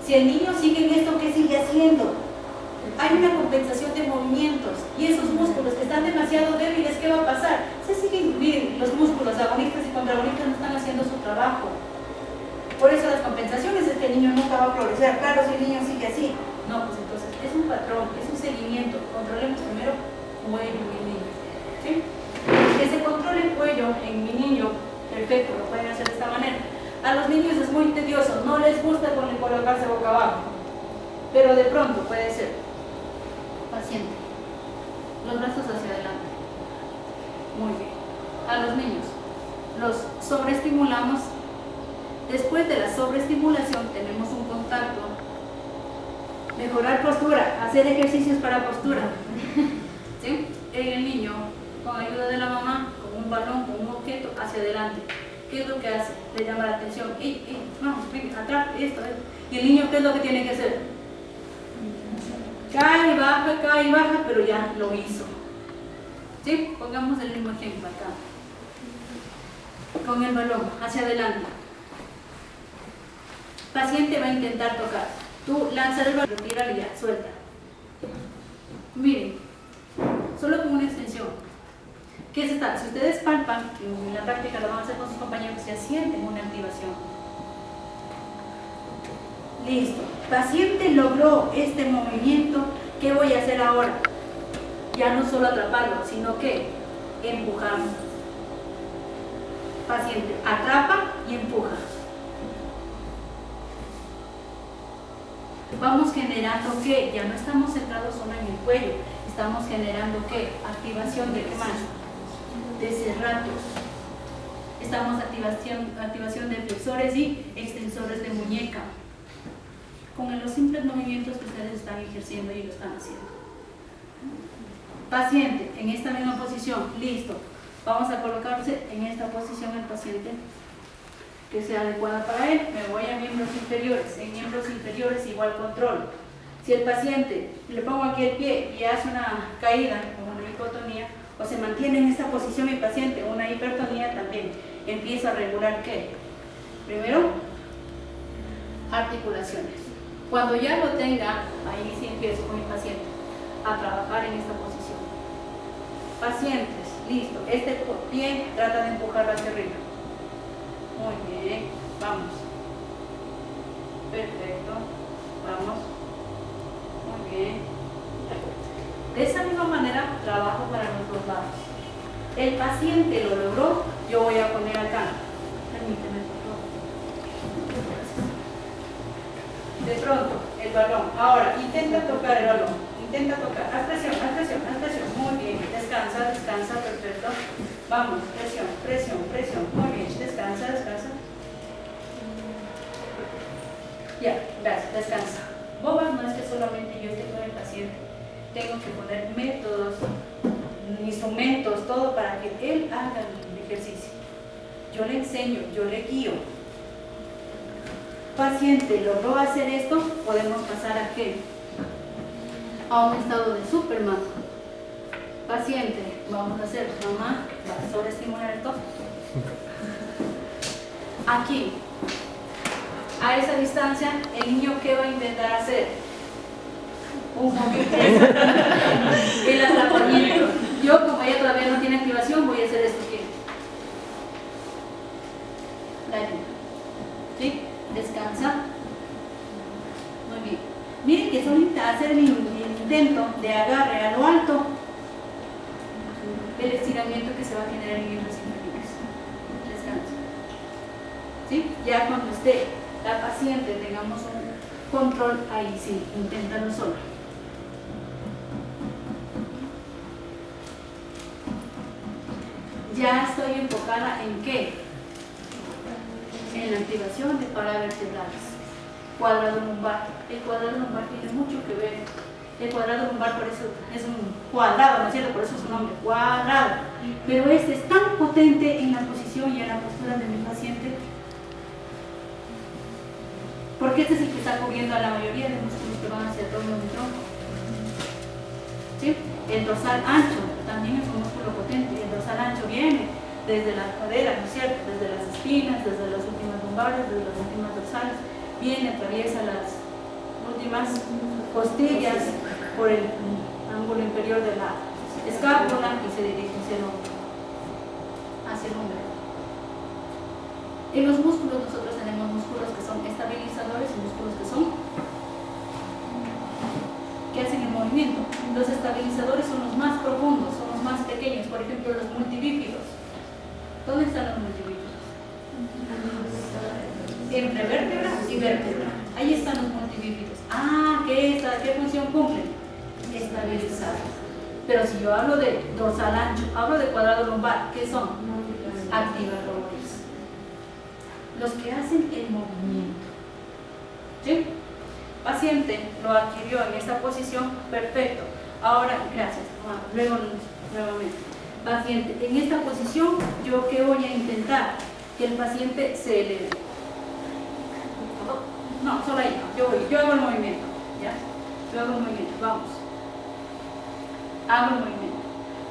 Si el niño sigue en esto, ¿qué sigue haciendo? Hay una compensación de movimientos y esos músculos que están demasiado débiles, ¿qué va a pasar? Se siguen, miren, los músculos agonistas y contragonistas no están haciendo su trabajo. Por eso las compensaciones es que el niño nunca va a progresar. Claro, si el niño sigue así. No, pues entonces es un patrón, es un seguimiento. Controlemos primero cuello en mi niño. ¿Sí? Que se controle el cuello en mi niño, perfecto, lo pueden hacer de esta manera. A los niños es muy tedioso, no les gusta colocarse boca abajo. Pero de pronto puede ser. Paciente. Los brazos hacia adelante. Muy bien. A los niños los sobreestimulamos. Después de la sobreestimulación tenemos un contacto. Mejorar postura, hacer ejercicios para postura. ¿Sí? En el niño, con ayuda de la mamá, con un balón, con un objeto, hacia adelante. ¿Qué es lo que hace? Le llama la atención. Vamos, ven, atrás, esto. Y el niño, ¿qué es lo que tiene que hacer? Cae y baja, pero ya lo hizo. ¿Sí? Pongamos el mismo ejemplo acá. Con el balón, hacia adelante. Paciente va a intentar tocar. Tú lanzas el balón, retíralo y ya, suelta. Miren, solo con una extensión. ¿Qué es esta? Si ustedes palpan, en la práctica lo van a hacer con sus compañeros, ya sienten una activación. Listo. Paciente logró este movimiento. ¿Qué voy a hacer ahora? Ya no solo atraparlo, sino que empujarlo. Paciente atrapa y empuja. Vamos generando ¿qué? Ya no estamos centrados solo en el cuello, estamos generando ¿qué? Activación de ¿qué más? De cerratos. Estamos activación de flexores y extensores de muñeca. Con los simples movimientos que ustedes están ejerciendo y lo están haciendo. Paciente, en esta misma posición, listo. Vamos a colocarse en esta posición el paciente que sea adecuada para él. Me voy a miembros inferiores. En miembros inferiores igual control. Si el paciente, le pongo aquí el pie y hace una caída con una hipotonía, o se mantiene en esta posición el paciente, una hipertonía también, empiezo a regular ¿qué? Primero, articulaciones. Cuando ya lo tenga, ahí sí empiezo con el paciente a trabajar en esta posición. Pacientes, listo. Este pie trata de empujarlo hacia arriba. Muy bien, vamos. Perfecto, vamos. Muy bien. De esa misma manera trabajo para los dos lados. El paciente lo logró, yo voy a poner acá. Permíteme, por favor. De pronto, el balón. Ahora, intenta tocar el balón. Intenta tocar. Haz presión, haz presión, haz presión. Muy bien. Descansa, descansa. Perfecto. Vamos, presión, presión, presión. Muy bien. Descansa, descansa. Ya, gracias. Descansa. Bobas no es que solamente yo esté con el paciente. Tengo que poner métodos, instrumentos, todo para que él haga el ejercicio. Yo le enseño, yo le guío. Paciente logró hacer esto, podemos pasar a ¿qué? A un estado de Superman. Paciente, vamos a hacer, mamá, va a sobreestimular esto. Aquí, A esa distancia, el niño, ¿qué va a intentar hacer? Un movimiento. El atrapamiento. Yo, como ella todavía no tiene activación, voy a hacer esto aquí. La ayuda. ¿Sí? Descansa. Muy bien. Miren que solo hacer el intento de agarre a lo alto, el estiramiento que se va a generar en miembros inferiores. Descansa. ¿Sí? Ya cuando esté la paciente, tengamos un control, ahí sí, inténtalo solo. Ya estoy enfocada en ¿qué? En la activación de paravertebrales. Cuadrado lumbar. El cuadrado lumbar tiene mucho que ver. El cuadrado lumbar por eso es un cuadrado, ¿no es cierto? Por eso es su nombre, cuadrado. Pero este es tan potente en la posición y en la postura de mi paciente, porque este es el que está cubriendo a la mayoría de músculos que van hacia el torno del tronco. ¿Sí? El dorsal ancho también es un músculo potente. El dorsal ancho viene desde la cadera, ¿no es cierto? Desde las espinas, desde las últimas lumbares, desde las últimas dorsales. Viene, atraviesa las últimas costillas por el ángulo inferior de la escápula y se dirige hacia el hombro. En los músculos nosotros tenemos músculos que son estabilizadores y músculos que hacen el movimiento. Los estabilizadores son los más profundos, son los más pequeños, por ejemplo los multibífidos. ¿Dónde están los multibífidos? Entre vértebra y vértebra. Ahí están los multibífidos. ¿Qué función cumplen? Estabilizar. Pero si yo hablo de dorsal ancho, hablo de cuadrado lumbar, ¿qué son? Activadores. Los que hacen el movimiento. ¿Sí? Paciente lo adquirió en esta posición, perfecto. Ahora, gracias. Luego, nuevamente. Paciente, en esta posición, ¿yo qué voy a intentar? Que el paciente se eleve. No, solo ahí no. Yo hago el movimiento. ¿Ya? Yo hago el movimiento. Vamos. Hago el movimiento.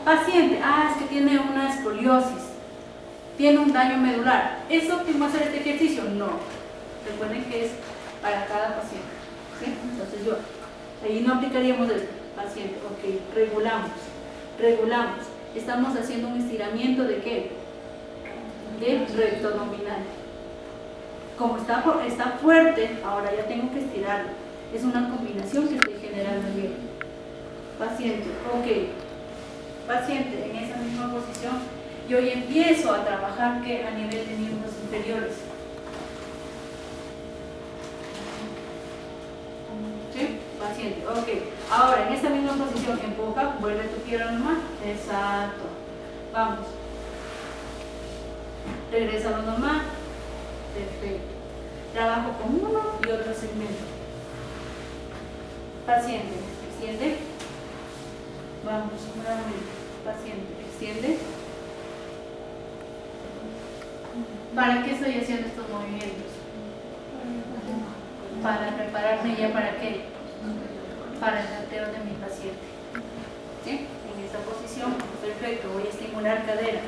Paciente, es que tiene una escoliosis. Tiene un daño medular. ¿Es óptimo hacer este ejercicio? No. Recuerden que es para cada paciente. ¿Sí? Entonces ahí no aplicaríamos el paciente. Ok, regulamos. Estamos haciendo un estiramiento de ¿qué? Del recto abdominal. Como está fuerte, ahora ya tengo que estirarlo. Es una combinación que estoy generando bien. Paciente, ok. Paciente, en esa misma posición, yo ya empiezo a trabajar ¿qué? A nivel de miembros inferiores. ¿Sí? Paciente, ok. Ahora, en esta misma posición, empuja, vuelve tu pierna normal. Exacto. Vamos. Regresa a lo normal. Perfecto. Trabajo con uno y otro segmento. Paciente, extiende. Vamos, nuevamente. Paciente, extiende. ¿Para qué estoy haciendo estos movimientos? Para prepararme ya para qué? Para el altero de mi paciente. ¿Sí? En esta posición, perfecto, voy a estimular cadera.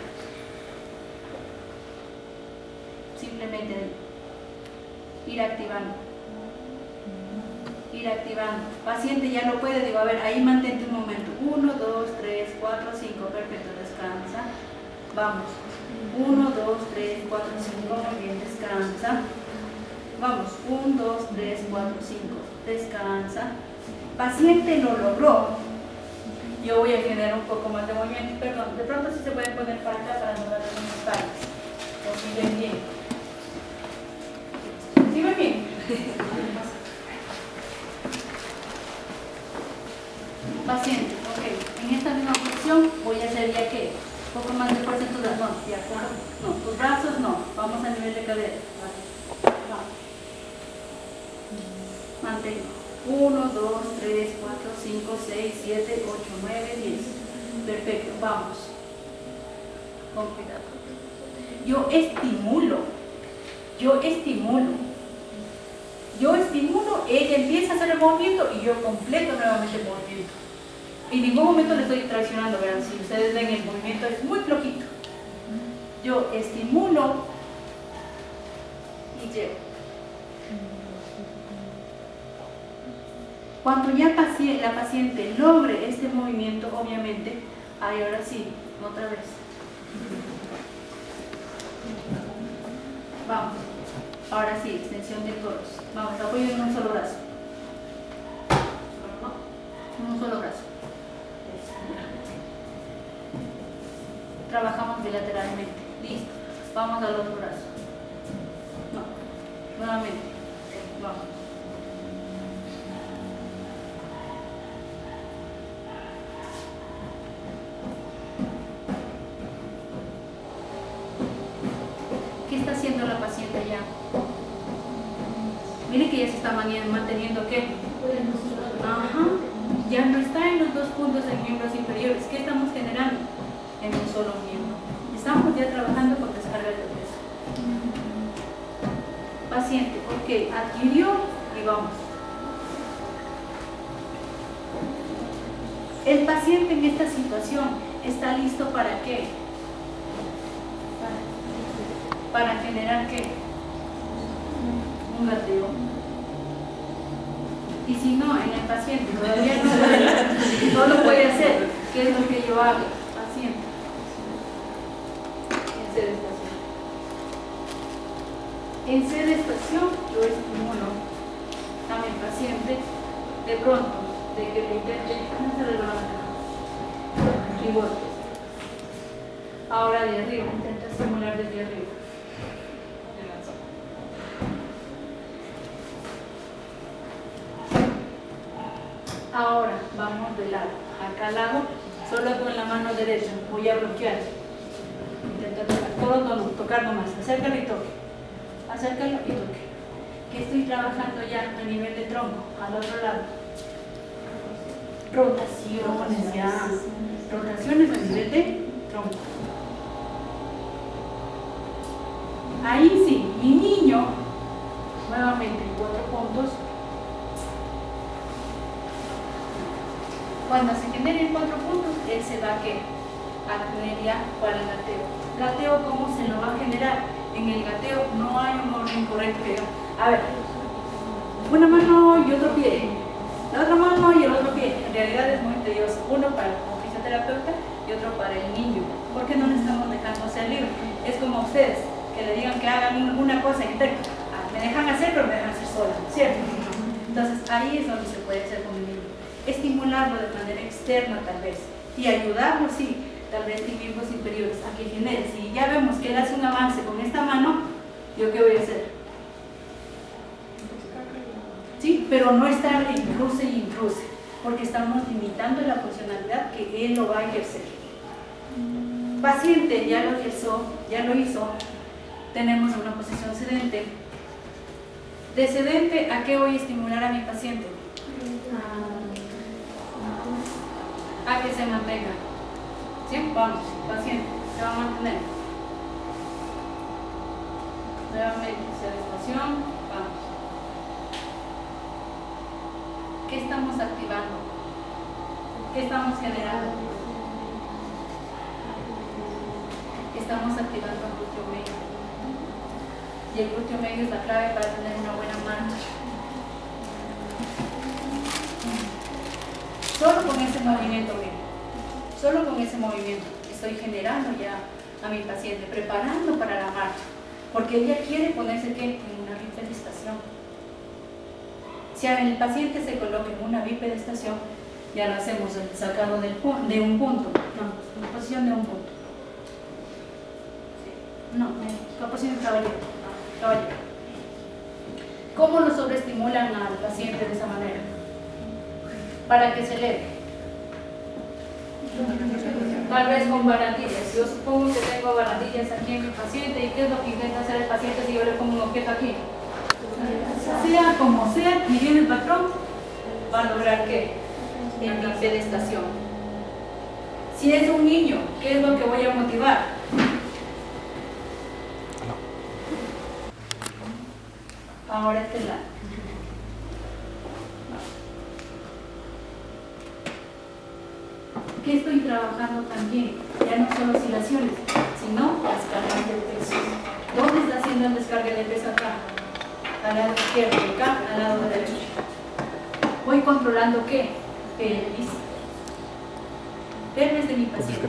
Simplemente ir activando. Paciente ya lo puede, digo, a ver, ahí mantente un momento. 1, 2, 3, 4, 5, perfecto, descansa. Vamos. 1, 2, 3, 4, 5, muy bien, descansa. Vamos, 1, 2, 3, 4, 5, descansa. Paciente lo logró. Yo voy a generar un poco más de movimiento. Perdón, de pronto sí se puede poner para acá para no darle las espaldas. O si ven bien. ¿Sí ven bien? Paciente, ok. En esta misma posición voy a hacer ya que un poco más de fuerza en tus brazos. No, ya, no, tus brazos no. Vamos a nivel de cadera. Vamos. Mantengo. 1, 2, 3, 4, 5, 6, 7, 8, 9, 10. Perfecto, vamos. Con cuidado. Yo estimulo, ella empieza a hacer el movimiento y yo completo nuevamente el movimiento. En ningún momento le estoy traicionando, vean, si ustedes ven el movimiento es muy flojito. Yo estimulo y llevo. Cuando ya la paciente logre este movimiento, obviamente, ahí ahora sí, otra vez. Vamos. Ahora sí, extensión del torso. Vamos, apoyo en un solo brazo. En un solo brazo. Trabajamos bilateralmente. Listo. Vamos al otro brazo. No. Nuevamente. Vamos. ¿Qué está haciendo la paciente ya? Mire que ya se está manteniendo ¿qué? Ajá. Ya no está en los dos puntos en miembros inferiores. ¿Qué estamos generando? En un solo miembro. Estamos ya trabajando con descarga de peso. Paciente, ok, adquirió y vamos. El paciente en esta situación está listo ¿para qué? Para generar ¿qué? Un gateo. Y si no, en el paciente todavía no lo puede hacer, ¿qué es lo que yo hago? Paciente. En sedestación yo estimulo a mi paciente de pronto, de que le intente rebotes. Ahora de arriba, intenta estimular desde arriba. Ahora vamos de lado, acá al lado, solo con la mano derecha, voy a bloquear. Intenta tocar, todo no, tocar nomás, acércalo y toque. Acércalo y toque. Que estoy trabajando ya a nivel de tronco, al otro lado. Rotaciones ya. Rotaciones a nivel de tronco. Ahí sí, mi niño, nuevamente 4 puntos. Cuando se generen 4 puntos, él se va a tener ya para el gateo. ¿Gateo cómo se lo va a generar? En el gateo no hay un orden correcto que diga, a ver, una mano y otro pie, la otra mano y el otro pie. En realidad es muy tedioso, uno para el fisioterapeuta y otro para el niño, porque no le estamos dejando ser libre. Es como ustedes, que le digan que hagan una cosa y me dejan hacer, pero me dejan hacer sola, ¿cierto? Entonces ahí es donde se puede hacer con el niño. Estimularlo de manera externa tal vez y ayudarlo, sí, tal vez en miembros inferiores a que genere. Si ya vemos que él hace un avance con esta mano, ¿yo qué voy a hacer? Sí, pero no estar en cruce, porque estamos limitando la funcionalidad que él lo va a ejercer. Paciente ya lo ejerció, ya lo hizo, tenemos una posición sedente. De sedente, ¿a qué voy a estimular a mi paciente? A que se mantenga. ¿Sí? Vamos, paciente, se va a mantener. Nuevamente, sedestación, vamos. ¿Qué estamos activando? ¿Qué estamos generando? Estamos activando el glúteo medio. Y el glúteo medio es la clave para tener una buena marcha. Solo con ese movimiento, miren, solo con ese movimiento estoy generando ya a mi paciente, preparando para la marcha, porque ella quiere ponerse ¿qué? En una bipedestación. Si el paciente se coloca en una bipedestación, ya lo hacemos el sacado de un punto, no, en posición de un punto. No, en posición de caballero. ¿Cómo lo sobreestimulan al paciente de esa manera? Para que se eleve. Tal vez con barandillas. Yo supongo que tengo barandillas aquí en mi paciente. ¿Y qué es lo que intenta hacer el paciente si yo le pongo un objeto aquí? Sea como sea, y viene el patrón, va a lograr ¿qué? En bipedestación. Si es un niño, ¿qué es lo que voy a motivar? Ahora este lado. ¿Qué estoy trabajando también? Ya no solo oscilaciones, sino descargas de peso. ¿Dónde está haciendo el descargue de peso acá? al lado izquierdo, acá al lado derecho. Voy controlando ¿qué? Pelvis. Pelvis de mi paciente.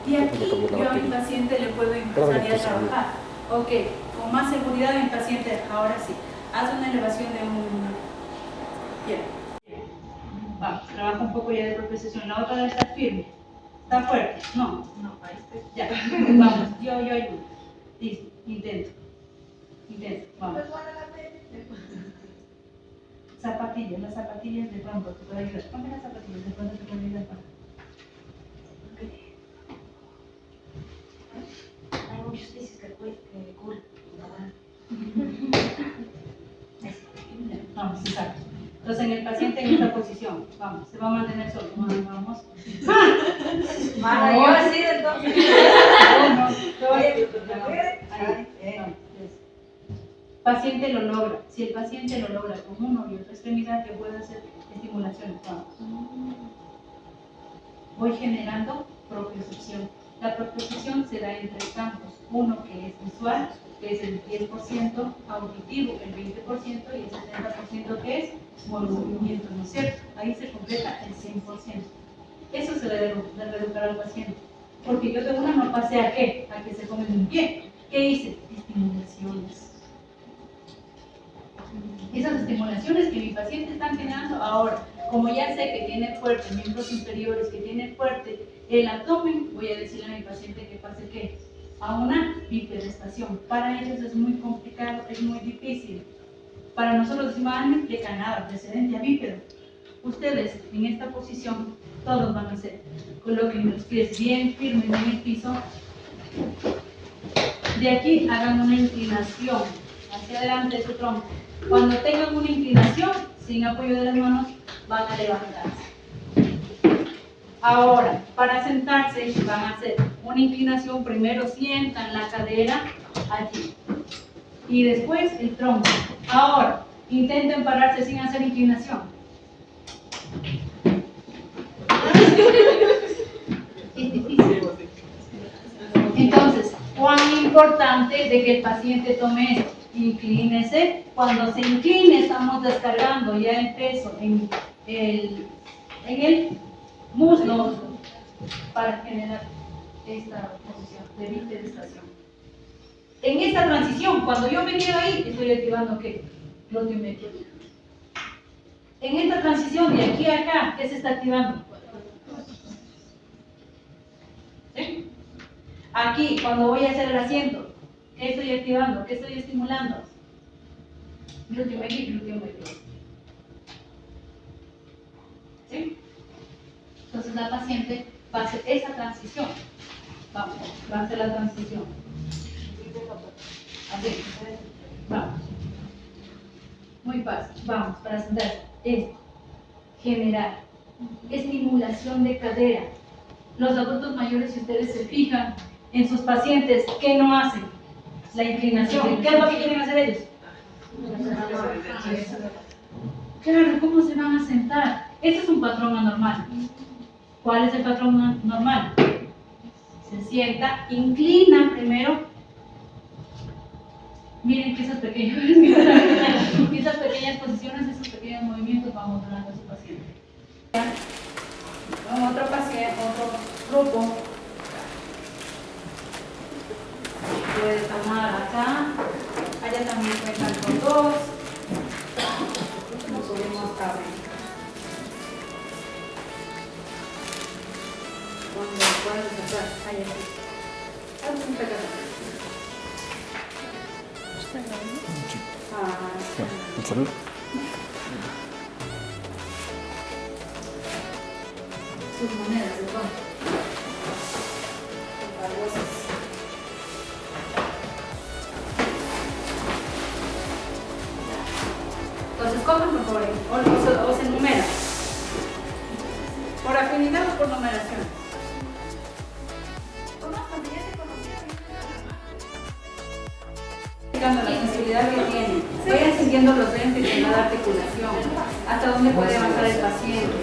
Y aquí yo a mi paciente le puedo empezar a trabajar. Ok, con más seguridad mi paciente, ahora sí. Haz una elevación de un... Bien. Vamos, trabaja un poco ya de propiocepción. La otra debe estar firme. ¿Está fuerte? No, ahí está. Ya, vamos, yo ayudo. Listo, intento, vamos. Zapatillas, las zapatillas de pronto te pueden ayudar. Ponme las zapatillas, de pronto te pueden ayudar para. Hay muchos veces que cura. Vamos, exacto. Entonces en el paciente en esta posición, vamos, se va a mantener solo, vamos. Mala, yo así entonces. Paciente lo logra. Si el paciente lo logra con uno y otra extremidad, que puede hacer estimulaciones. Vamos. Voy generando propiocepción. La propiocepción se da en tres campos. Uno que es visual, que es el 10%, auditivo el 20% y el 70% que es movimiento, ¿no es cierto? Ahí se completa el 100%. Eso se debe reeducar al paciente. Porque yo de una no pasé a qué? A que se come de un pie. ¿Qué hice? Estimulaciones. Esas estimulaciones que mi paciente está generando ahora, como ya sé que tiene fuerte miembros inferiores, que tiene fuerte el abdomen, voy a decirle a mi paciente que pase ¿qué? A una bipedestación. Para ellos es muy complicado, es muy difícil. Para nosotros decimos, no implica nada, precedente a bípedo. Ustedes en esta posición, todos van a hacer. Coloquen los pies bien firmes en el piso. De aquí hagan una inclinación hacia adelante de su tronco. Cuando tengan una inclinación, sin apoyo de las manos, van a levantarse. Ahora, para sentarse, van a hacer una inclinación. Primero sientan la cadera allí y después el tronco. Ahora, intenten pararse sin hacer inclinación. Es difícil. Entonces, cuán importante de que el paciente tome esto. Inclínese. Cuando se incline, estamos descargando ya el peso en el muslo para generar esta posición de bipedestación. En esta transición, cuando yo me quedo ahí, estoy activando ¿qué? Glúteo medio. En esta transición de aquí a acá, ¿qué se está activando? ¿Sí? Aquí, cuando voy a hacer el asiento, ¿qué estoy activando? ¿Qué estoy estimulando? Glúteo medio y glúteo medio. ¿Sí? Entonces la paciente va a hacer esa transición. Vamos, va a hacer la transición. Así. Vamos. Muy fácil. Vamos, para sentarse. Esto. Generar. Estimulación de cadera. Los adultos mayores, si ustedes se fijan en sus pacientes, ¿qué no hacen? La inclinación. ¿Qué es lo que quieren hacer ellos? Claro, ¿cómo se van a sentar? Este es un patrón anormal. ¿Cuál es el patrón normal? Se sienta, inclina primero. Miren que esas pequeñas posiciones, esos pequeños movimientos van mostrando a su paciente. Con otro paciente, otro grupo. Puede tomar acá. Allá también cuentan con dos. Nos subimos abrir. Cuando puedan sacar, allá sí. Vamos a empezar. Salud. Sus monedas de cuánto. Valiosas. Entonces, cojan por favor, o se enumera. ¿Por afinidad o por numeración? La sensibilidad que tiene. Vayan sintiendo los dentes en cada articulación. Hasta dónde puede avanzar el paciente.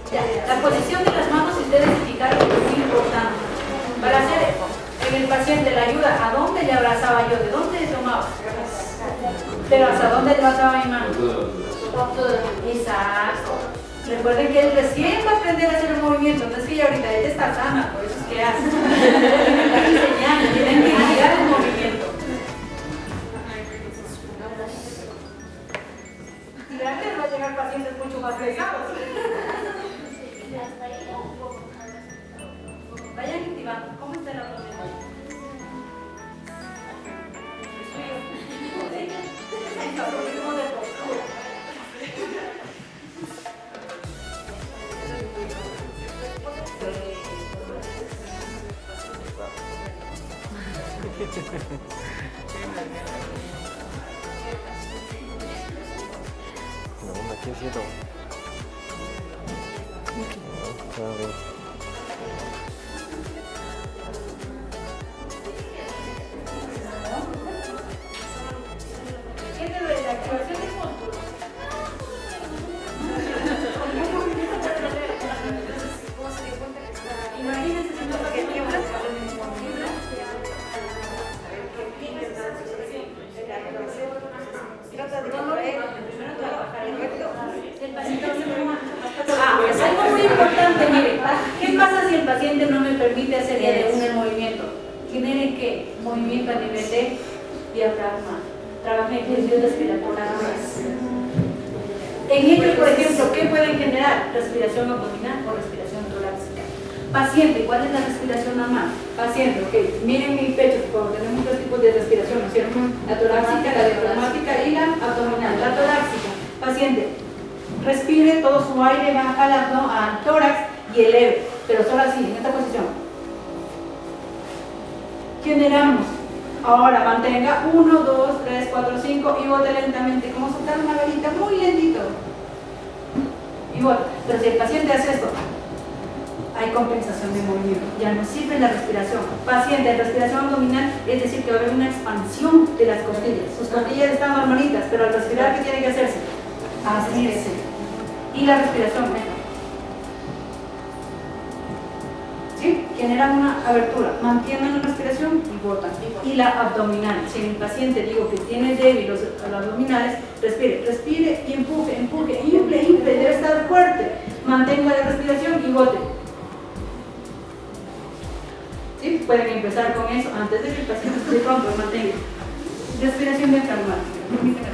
Ya, la posición de las manos, si ustedes indicaron, es muy importante. Para hacer en el paciente la ayuda, ¿a dónde le abrazaba yo? ¿De dónde le tomaba? Pero ¿hasta dónde le pasaba mi mano? Exacto. Recuerden que él recién va a aprender a hacer el movimiento, no es que ya ahorita ella está sana, por eso es que hace. Está enseñando, tienen que guiar el movimiento. Y antes va a llegar pacientes mucho más pesados. Vayan activando. ¿Cómo está el abdominal? Ritmo de postura. No, aquí siento. ¿Quién debe la activación de músculos? Imagínense si no que tiembla. Es algo muy importante, mire, ¿qué pasa si el paciente no me permite hacer día de uno el movimiento? Genere ¿qué? Movimiento a nivel de diafragma, trabaja en ejercicios respiratorios. En ellos, por ejemplo, ¿qué pueden generar? Respiración abdominal o respiración torácica. Paciente, ¿cuál es la respiración normal? Paciente, ok, miren mi pecho, cuando tenemos tres tipos de respiración, ¿no es cierto? La torácica, la diafragmática y la abdominal. La torácica, paciente, respire todo su aire, baja al tórax y eleve, pero solo así, en esta posición. Generamos. Ahora mantenga 1, 2, 3, 4, 5 y bote lentamente, como soltar una velita, muy lentito. Y bote. Pero si el paciente hace esto, hay compensación de movimiento, ya no sirve la respiración. Paciente, respiración abdominal, es decir, que va a haber una expansión de las costillas. Sus costillas están normalitas, pero al respirar, ¿qué tiene que hacerse? Abrirse. Y la respiración, ¿sí? Generan una abertura, mantienen la respiración y botan. Y la abdominal, si en el paciente digo que tiene débil los abdominales, respire, respire y empuje, empuje, infle, infle, debe estar fuerte. Mantenga la respiración y bote. ¿Sí? Pueden empezar con eso antes de que el paciente se rompa, mantenga. Respiración diafragmática.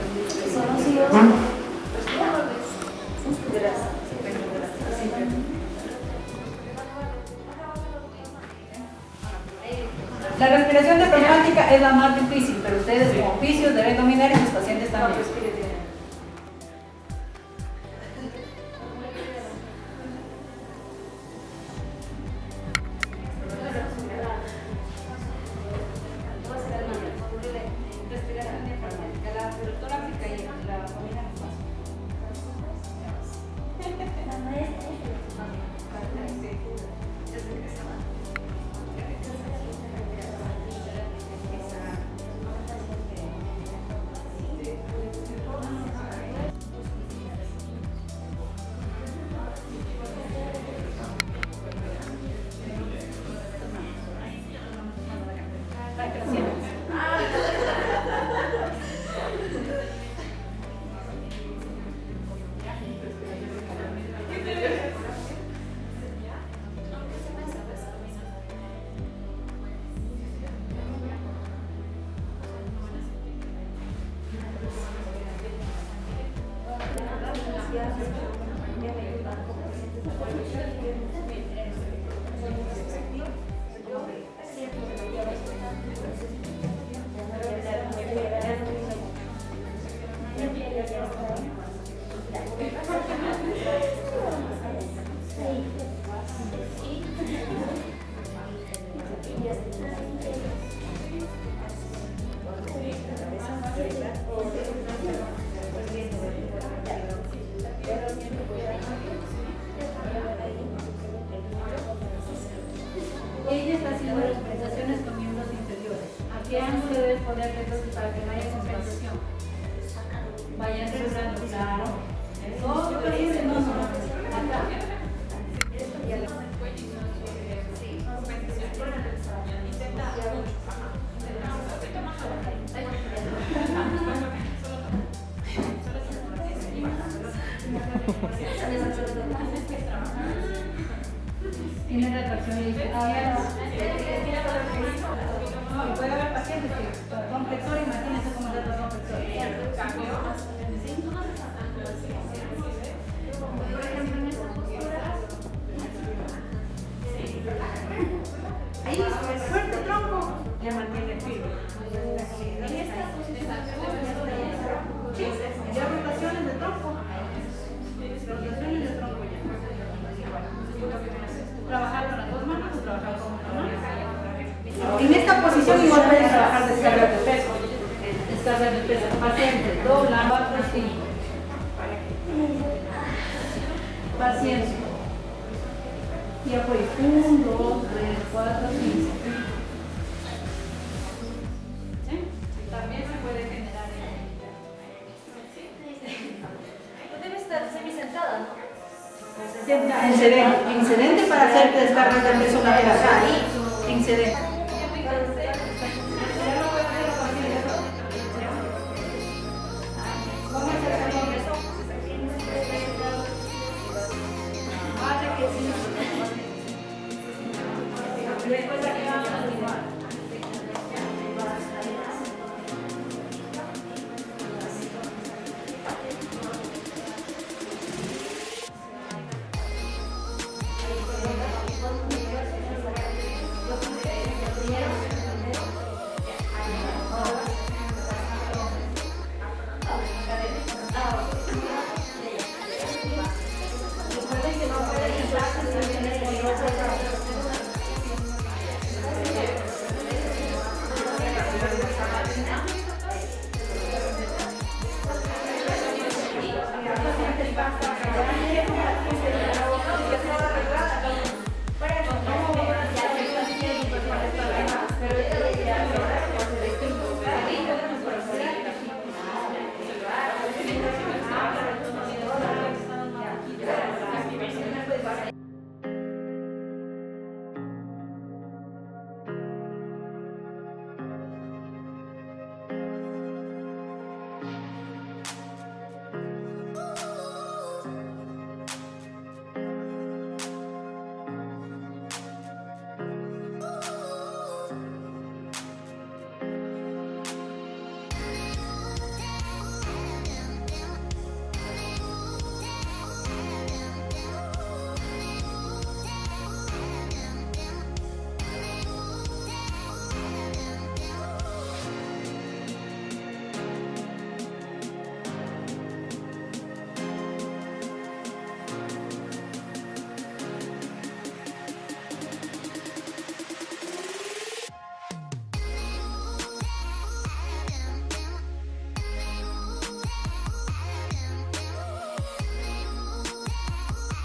La respiración diafragmática es la más difícil, pero ustedes como oficios deben dominar y sus pacientes también. Respiración diafragmática, la torácica y la abdominal es fácil. ponerte entonces para que no haya sensación. Vaya cerrando, claro. No, yo casi no, acá. Tiene retracción y dice, no, puede haber pacientes que con flexor, imagínense cómo es el con flexor. Ahí, fuerte tronco, ya mantiene firme. Sí, ya rotaciones de tronco. Rotaciones de tronco ya. ¿Trabajar con las dos manos o trabajar con una mano? En esta posición igual pueden trabajar descarga de peso. Descarga de peso. Paciente, dobla, 4, 5. Paciente. Y apoyo. 1, 2, 3, 4, 5. También se puede generar Debe estar semisentada, ¿no? en sedente para hacer descargas de peso lateral. En sedente.